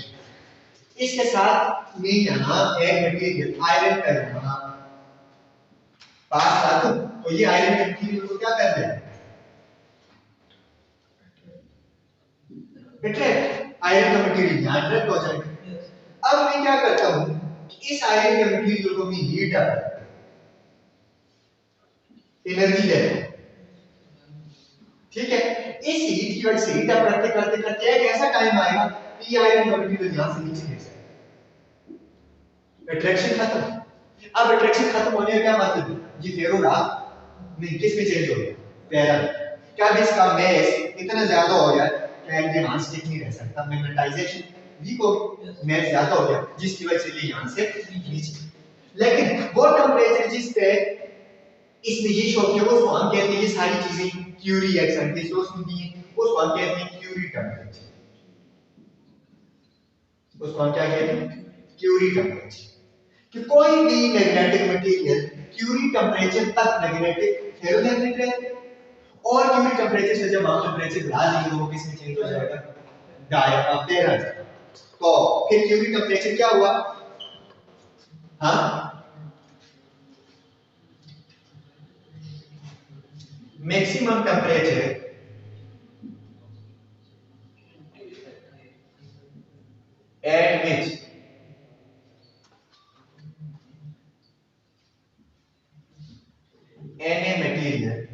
इसके साथ मैं यहाँ एक मटेरियल आयरन का यहाँ पास लाता हूँ, तो ये आयरन का मटेरियल को क्या कर देगा, अट्रैक्ट, आयरन का मटेरियल यहाँ अट्रैक्ट हो जाएगा। अब मैं क्या करता हूँ कि इस आयरन के मटेरियल को मैं हीट अप एनर्जी देता हूँ, ठीक है। इस हीट की वजह से हीट अप करते करते करते एक ऐसा टाइम आएगा कि आयरन का मटेरियल यहाँ से नीचे गिर जाएगा, अट्रैक्शन खत्म। अब अट्रैक्शन खत्म होने का क्या मतलब है, ये फेरो रहा नहीं किस में चेंज हो गया, पैरा। क्या इसका मैस इतना ज्यादा हो गया कि यहाँ स्टिक नहीं रह सकता, मैग्नेटाइजेशन वीक हो गया, मैस ज्यादा हो गया, जिसकी वजह से ये यहाँ से नीचे। लेकिन वो टेंपरेचर जिस पे इसमें ये शो किया उसको हम कहते हैं, ये सारी चीजें क्यूरी एक्सेंटिस उसमें दी उसको हम कहते हैं क्यूरी टेंपरेचर, उसको हम क्या कहते हैं क्यूरी टेंपरेचर। कि कोई भी मैग्नेटिक मटेरियल क्यूरी टेंपरेचर तक मैग्नेटिक फेरोमैग्नेटिक रहते हैं, और क्यूरी टेंपरेचर से जब हम टेंपरेचर बढ़ा देंगे तो वो किसमें चेंज हो जाएगा, पैरा। तो फिर क्यूरी टेंपरेचर क्या हुआ, हाँ maximum temperature at which any material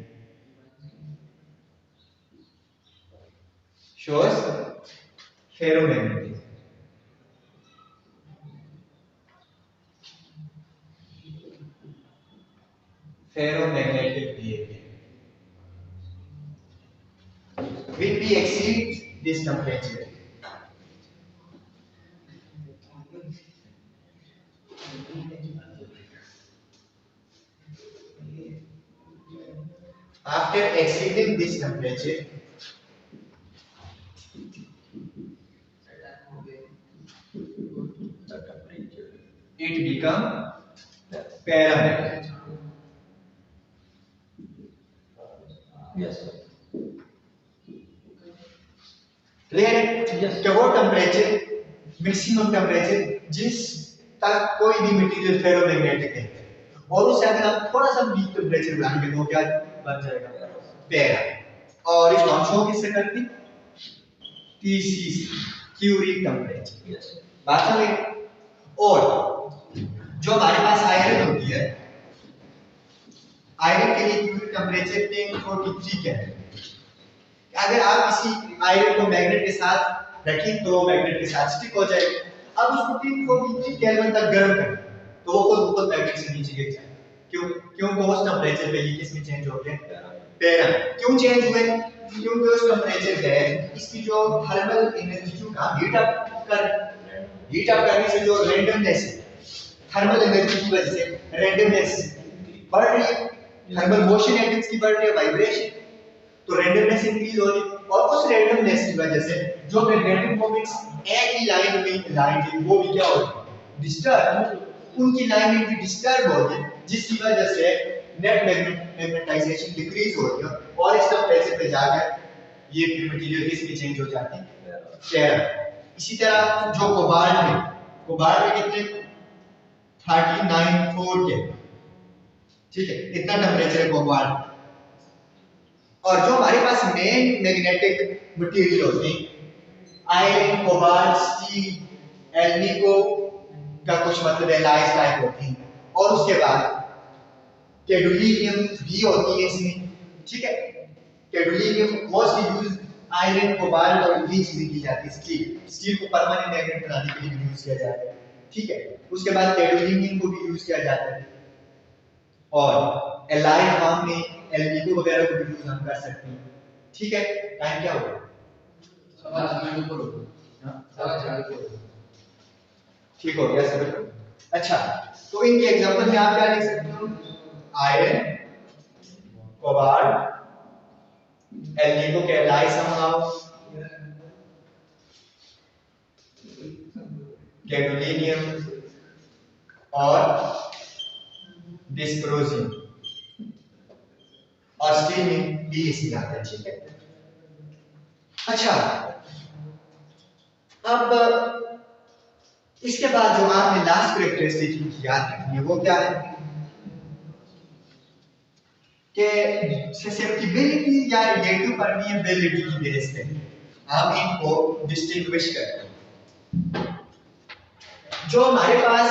shows ferromagnetism. Ferromagnetic behavior. When we exceed this temperature, after exceeding this temperature, it become paramagnetic. Yes, sir. Clear है? Yes. क्या वो टेम्परेचर मैक्सिमम टेम्परेचर जिस तक कोई भी मटेरियल फेरोमैग्नेटिक है, और उससे अगर आप थोड़ा सा भी टेम्परेचर बढ़ाएंगे तो क्या बन जाएगा, पैरा। और इसको हम शो किससे करते हैं, TC क्यूरी टेम्परेचर। Yes. बात समझे? और जो हमारे पास आयरन होती है, आयरन के लिए क्यूरी टेम्परेचर 1043 है। अगर आप किसी आयरन को मैग्नेट के साथ रखें तो मैग्नेट के साथ स्टिक हो जाएगा। अब उसको 343 केल्विन तक गर्म करें तो वो खुद मैग्नेट से नीचे गिर जाएगा। क्यों? क्योंकि उस टेंपरेचर पे ये किसमें चेंज हो गया, पैरा। क्यों चेंज हुए? क्योंकि उस टेंपरेचर पे इसकी जो थर्मल एनर्जी जो का हीट अप करने से जो रैंडमनेस थर्मल एनर्जी की वजह से रैंडमनेस बढ़ रही है, थर्मल मोशन एटम्स की बढ़ रही है, वाइब्रेशन, तो रैंडमनेस इंक्रीज हो रही है। और उस रैंडमनेस की वजह से जो मैग्नेटिक मोमेंट्स एक ही लाइन में लाइन थी वो भी क्या हो रही, डिस्टर्ब, उनकी लाइनिंग भी डिस्टर्ब हो रही है, जिसकी वजह से नेट मैग्नेटाइजेशन डिक्रीज हो रही है, और इस टेंपरेचर पे जाकर ये फिर मटेरियल किसमें चेंज हो जाती है, पैरा। इसी तरह जो कोबाल्ट में कितने 39.4 के, ठीक है, इतना टेंपरेचर है कोबाल्ट। और जो हमारे पास मेन मैग्नेटिक मटेरियल होते हैं आयरन, कोबाल्ट, स्टील, एल्निको का कुछ मतलब एलाइज टाइप होती हैं, और उसके बाद कैडोलिनियम भी होती है इसमें, ठीक है। कैडोलिनियम मोस्टली यूज आयरन, कोबाल्ट और ये चीजें की जाती है। स्टील को परमानेंट मैग्नेट बनाने के लिए यूज किया जाता है। ठीक है। उसके बाद कैडोलिनियम को भी यूज किया जाता है, और एलाइड फॉर्म में एल्बिको वगैरह को भी यूज हम कर सकते हैं। ठीक है, टाइम क्या होगा? ठीक हो गया सर। अच्छा, तो इनके एग्जांपल में आप क्या लिख सकते हो? आयरन, कोबाल्ट, एल्बिको के एलाइड समहाउ, गैडोलिनियम और डिस्प्रोजियम, और स्टील में भी इसी आता है। ठीक है। अच्छा, अब इसके बाद जो आपने लास्ट कैरेक्टरिस्टिक याद रखनी है वो क्या है कि ससेप्टिबिलिटी या रिलेटिव परमिएबिलिटी की बेस पे हम इनको डिस्टिंग्विश करते हैं। जो हमारे पास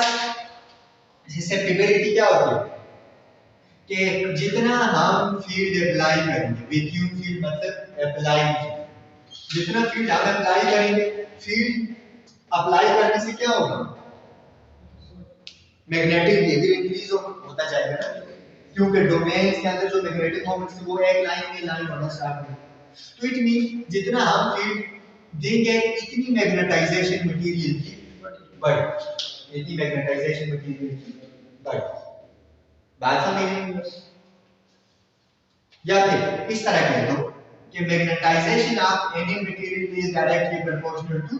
ससेप्टिबिलिटी क्या होती है कि जितना हम फील्ड अप्लाई करेंगे, वैक्यूम फील्ड मतलब अप्लाई, जितना फील्ड हम अप्लाई करेंगे, फील्ड अप्लाई करने से क्या होगा? मैग्नेटिक बिहेवियर इंक्रीज होता जाएगा ना, क्योंकि डोमेन के अंदर जो मैग्नेटिक मोमेंट्स है वो एक लाइन में लाइन होना स्टार्ट होगा। तो इट मीन जितना हम फील्ड देंगे इतनी मैग्नेटाइजेशन मटेरियल की बढ़, इतनी मैग्नेटाइजेशन मटेरियल की बढ़। बात समझ रहे हैं? या फिर इस तरह कह दो कि magnetization of any material is directly proportional to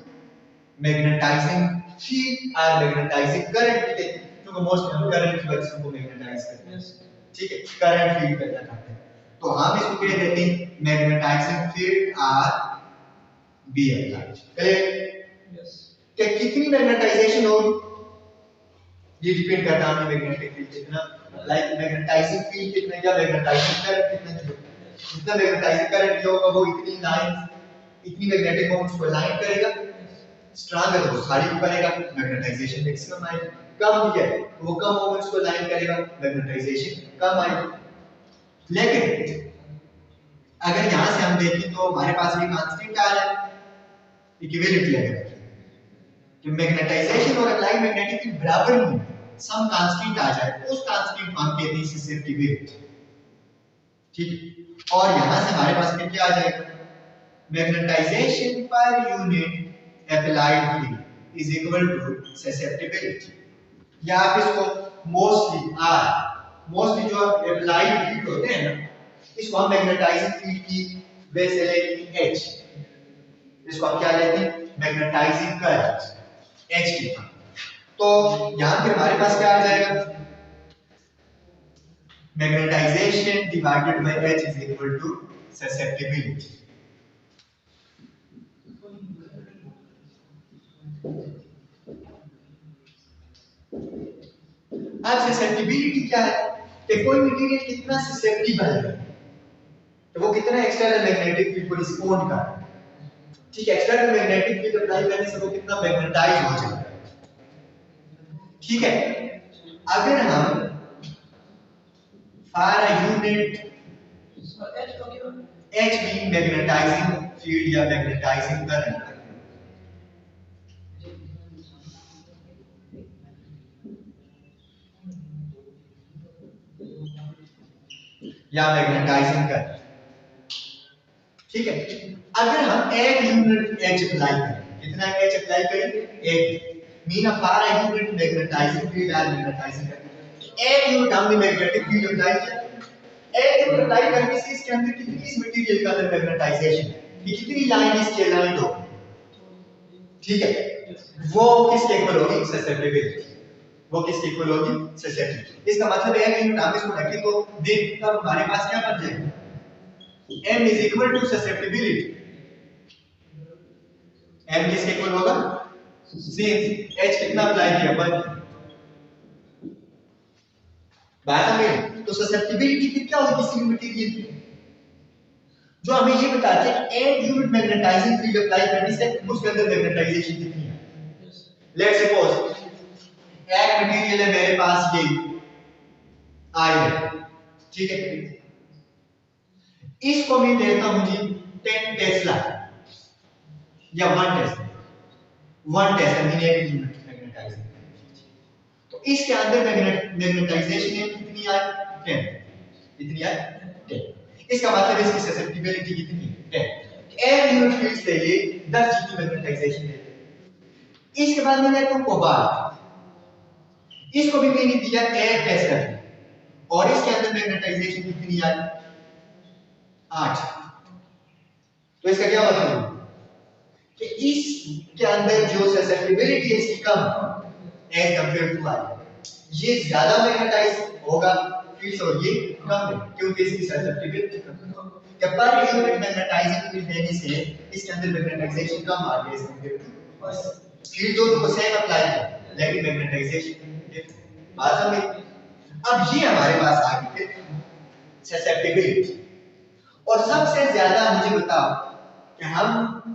magnetizing field और मैग्नेटाइजिंग करंट के, क्योंकि मोस्ट हम करंट की वजह से उनको मैग्नेटाइज करते हैं। ठीक है, करंट फील्ड पैदा करते हैं, तो हम इसको कह देते हैं magnetizing field are be applied. Clear? कि कितनी मैग्नेटाइजेशन होगी ये डिपेंड करता है मैग्नेटिक फील्ड कितना, लाइक मैग्नेटाइजिंग फील्ड कितना या मैग्नेटाइजिंग करंट कितना, जितना मैग्नेटाइजिंग करंट होगा वो इतनी लाइन, इतनी मैग्नेटिक मोमेंट्स को लाइन करेगा, स्ट्रॉन्ग है तो वो सारी को करेगा, मैग्नेटाइजेशन मैक्सिमम आएगा। कम है तो वो कम मोमेंट्स को लाइन करेगा, मैग्नेटाइजेशन कम आएगा। लेकिन अगर यहां से हम देखें तो हमारे पास भी कांस्टेंट आ रहा है, इक्विवेलेंटली अगर कि मैग्नेटाइजेशन और अप्लाइड मैग्नेटिक फील्ड बराबर नहीं है, सम कांस्टेंट आ जाए, उस कांस्टेंट को हम कहते हैं ससेप्टिबिलिटी। ठीक, और यहां से हमारे पास फिर क्या आ जाएगा? मैग्नेटाइजेशन पर unit applied field is equal to susceptibility, या आप इसको मोस्टली जो applied field होते हैं ना, इसको हम मैग्नेटाइजिंग फील्ड की बेस से लेते हैं H, इसको हम क्या लेते हैं? मैग्नेटाइजिंग करंट H की। तो यहां पे हमारे पास क्या आ जाएगा? Magnetization divided by H is equal to susceptibility। अब ससेप्टिबिलिटी क्या है कि कोई मटेरियल कितना ससेप्टिबल है, तो वो कितना एक्सटर्नल मैग्नेटिक फील्ड को रिस्पोंड कर रहा है। ठीक है, एक्सटर्नल मैग्नेटिक फील्ड अप्लाई करने से वो कितना मैग्नेटाइज हो जाता है। ठीक है, अगर हम फॉर अ यूनिट H भी मैग्नेटाइजिंग फील्ड या मैग्नेटाइजिंग करंट या मैग्नेटाइजिंग करंट, ठीक है, अगर हम एक यूनिट H अप्लाई करें, कितना H अप्लाई करेंगे? एक, mean of for a unit magnetizing field या मैग्नेटाइजिंग करंट, एक यूनिट हमने मैग्नेटिक फील्ड अप्लाई किया, एक यूनिट अप्लाई करने से इसके अंदर कितनी इस मटेरियल का अंदर मैग्नेटाइजेशन, ये कितनी लाइन इसके लाइन हो, ठीक है, वो किसके इक्वल होगी? ससेप्टिबिलिटी। वो किसके इक्वल होगी? ससेप्टिबिलिटी। इसका मतलब है कि यूनिट हम इसको रखें तो देख तब हमारे पास क्या बन जाएगा? M is equal to susceptibility। M किसके इक्वल होगा? सिंस H कितना अप्लाई किया? 1। बात समझे? तो ससेप्टिबिलिटी फिर क्या होगी किसी भी मटेरियल की, जो हमें ये बताती है कि एक यूनिट मैग्नेटाइजिंग फील्ड अप्लाई करने से उसके अंदर मैग्नेटाइजेशन कितनी है। लेट्स सपोज एक मटेरियल है मेरे पास ये आयरन, ठीक है, इसको मैं देता हूं जी 10 टेस्ला या 1 tesla, 1 tesla mean 1 unit magnetising, इसके अंदर मैग्नेटाइजेशन है कितनी आई 10, कितनी आई 10। इसका मतलब इसकी ससेप्टिबिलिटी कितनी है 10। एक यूनिट फील्ड से ये 10 G की मैग्नेटाइजेशन देते हैं। इसके बाद मैंने आपको कोबाल्ट, इसको भी मैंने दिया 1 टेस्ला और इसके अंदर मैग्नेटाइजेशन कितनी आई 8। तो इसका क्या मतलब है कि इसके अंदर जो ससेप्टिबिलिटी है इसकी कम एज कंपेयर टू आई, ये ज्यादा मैग्नेटाइज होगा फील्ड्स और ये कम है क्योंकि इसकी ससेप्टिबिलिटी कम है। पर यूनिट मैग्नेटाइजिंग फील्ड देने से इसके अंदर मैग्नेटाइजेशन कम आ गया एज कंपेयर टू बस फील्ड दोनों को सेम अप्लाई किया लेकिन मैग्नेटाइजेशन डिफरेंट। बात समझ? अब ये हमारे पास आ गई ससेप्टिबिलिटी। और सबसे ज्यादा मुझे बताओ कि हम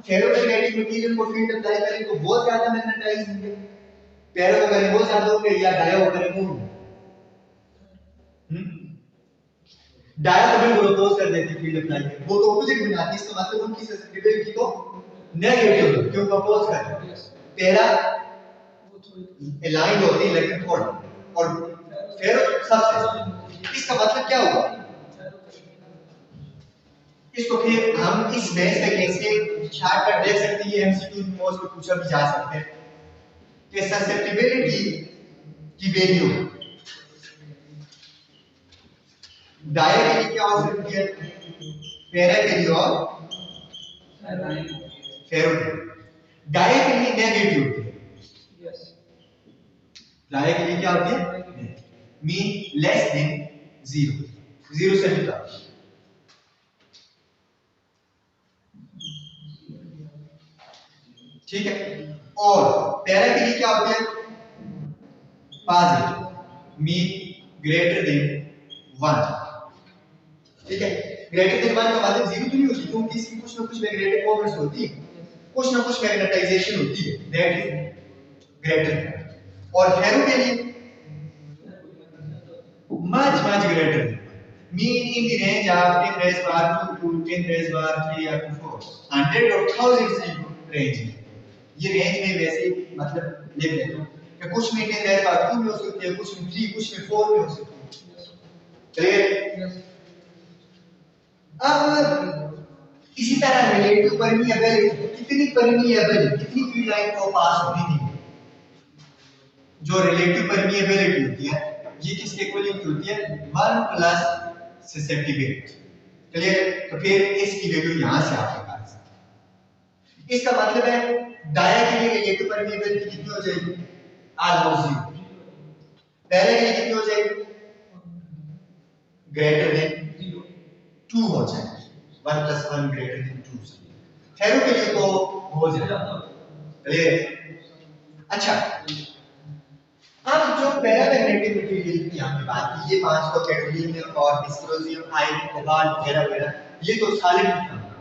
फेरोमैग्नेटिक मटेरियल को फील्ड अप्लाई करें तो बहुत ज्यादा मैग्नेटाइज होंगे, पैरों को करें बहुत ज्यादा होंगे या डाया को करें मूव डाया को बिल्कुल अपोज कर देती फील्ड अप्लाई करें, वो तो ऑपोजिट बनाती, इसका मतलब उनकी ससेप्टिबिलिटी को नेगेटिव क्यों अपोज कर रहे हैं। पैरा अलाइंड होती है लेकिन थोड़ा और फेरो सबसे, इसका मतलब क्या हुआ इसको फिर हम इस बेस पे कैसे शॉर्टकट देख सकते हैं, एमसीक्यू मोस्ट पे पूछा भी जा सकते हैं कि ससेप्टिबिलिटी की वैल्यू डाया के लिए क्या हो सकती है, पैरा के लिए और फेरो के लिए। डाया के लिए नेगेटिव होती है, डाया के लिए क्या होती है मीन लेस देन 0, 0 से भी कम। ठीक है, और पैरा के लिए क्या होता है पॉजिटिव मीन ग्रेटर देन 1। ठीक है, ग्रेटर देन 1 का मतलब 0 तो नहीं होती क्योंकि इसकी कुछ ना कुछ मैग्नेटिक मोमेंट्स होती है, कुछ ना कुछ मैग्नेटाइजेशन होती है, दैट इज ग्रेटर। और फेरो के लिए much greater mean in the range of 10 raised power 2 to 10 raised power 3 up to 4 100 और 1000 से रेंज में। ये रेंज में वैसे मतलब लिख देता हूं कि कुछ में 10 raised power 2 में हो सकती है, कुछ में 3, कुछ में 4 में हो सकती है। क्लियर? अब इसी तरह रिलेटिव परमिएबिलिटी, कितनी परमिएबिलिटी कितनी फील्ड लाइन को पास होनी थी, जो रिलेटिव परमिएबिलिटी होती है ये किसके इक्वल होती है 1 प्लस ससेप्टिबिलिटी। क्लियर? तो फिर इसकी वैल्यू यहां से आपके पास, इसका मतलब है डाया के लिए रिलेटिव परमिएबिलिटी कितनी हो जाएगी ऑलमोस्ट 0, पहले के लिए कितनी हो जाएगी ग्रेटर देन 2 हो जाएगी, 1 प्लस 1 ग्रेटर देन 2। फेरो के लिए तो हो जाएगा। क्लियर? अच्छा, अब जो पैरामैग्नेटिक मटेरियल की हमने बात की, ये 5 तो कैडमियम और डिस्प्रोजियम, आयरन, कोबाल्ट वगैरह वगैरह, ये तो सॉलिड की फॉर्म है।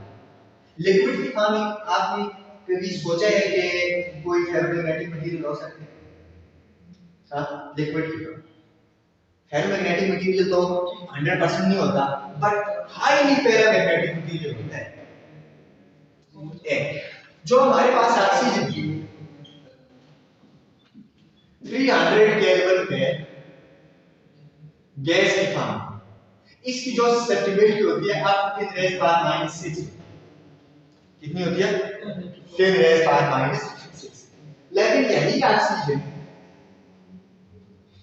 लिक्विड की फॉर्म में आपने कभी सोचा है कि कोई फेरोमैग्नेटिक मटेरियल हो सकता है? हां, लिक्विड की फॉर्म फेरोमैग्नेटिक मटेरियल तो 100% नहीं होता बट हाईली पैरामैग्नेटिक मटेरियल होता है। एक जो हमारे पास ऑक्सीजन की 300 केल्विन पे गैस की फॉर्म, इसकी जो ससेप्टिबिलिटी होती है अप टू 10 रेज़ पावर -6, कितनी होती है 10 रेज़ पावर -6। लेकिन यही ऑक्सीजन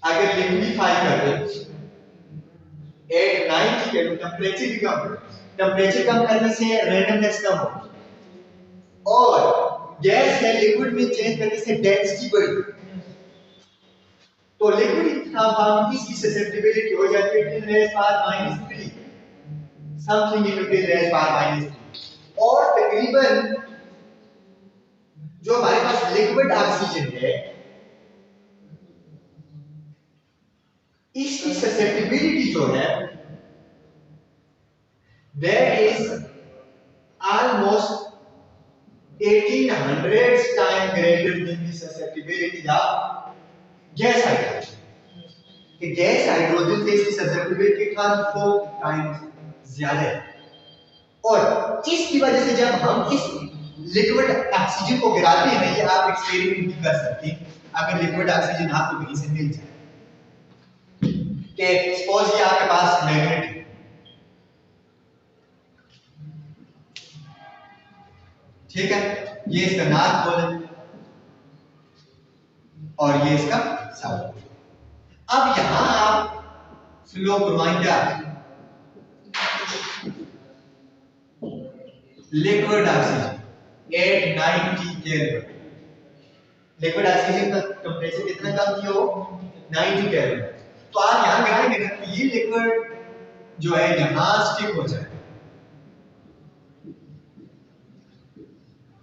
अगर लिक्विफाई कर दे एट 90 केल्विन, टेम्परेचर कम करने से रैंडमनेस कम होगी और गैस से लिक्विड में चेंज करने से डेंसिटी बढ़ेगी, तो लिक्विड फॉर्म इसकी ससेप्टिबिलिटी हो जाती है 10 raise power -3 something into 10 raise power -3। और तकरीबन जो हमारे पास लिक्विड ऑक्सीजन है इसकी ससेप्टिबिलिटी जो है that is almost 1800 time greater than the susceptibility of gas hydrogen. कि गैस हाइड्रोजन से इसकी ससेप्टिबिलिटी 4 टाइम्स ज्यादा है। और इसकी वजह से जब हम इस लिक्विड ऑक्सीजन को गिराते हैं, ये आप एक्सपेरिमेंट भी कर सकते हैं, अगर लिक्विड ऑक्सीजन आपको कहीं से मिल जाए कि सपोज ये आपके पास मैग्नेट है, ठीक है, ये इसका नॉर्थ पोल है और ये इसका साउथ पोल। अब यहां आप फ्लो घुमाएंगे, liquid oxygen 890 kelvin, liquid oxygen का टेंपरेचर कितना कम किया हो, 90 केल्विन। तो आप यहां गिराएंगे ना तो ये लिक्विड जो है यहां स्टिक हो जाए।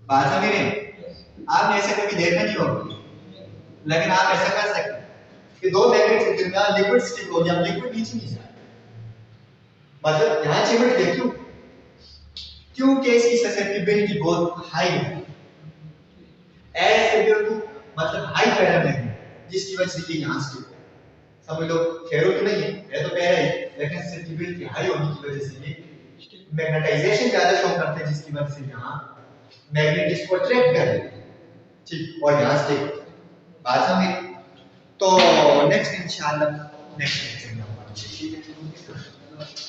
बात समझ रहे हैं? आपने ऐसे कभी देखा नहीं होगा, लेकिन आप ऐसा कर सकते हैं कि दो मैग्नेट के दरमियान लिक्विड स्टिक हो जाए, लिक्विड नीचे नहीं जाए। मतलब यहां चिमट गया, क्यों? क्योंकि इसकी ससेप्टिबिलिटी बहुत हाई है, एज कम्पेयर टू मतलब हाई पैरामैग्नेट, जिसकी वजह से ये यहां स्टिक हो। समझ लो फेरो तो नहीं है तो पैरा ही, लेकिन ससेप्टिबिलिटी हाई होने की वजह से ये मैग्नेटाइजेशन ज्यादा शो करते हैं, जिसकी वजह से यहां मैग्नेट इसको अट्रैक्ट कर लेते हैं, ठीक, और यहां स्टिक। बात समझ? तो नेक्स्ट इंशाल्लाह नेक्स्ट लेक्चर में हम बात करेंगे।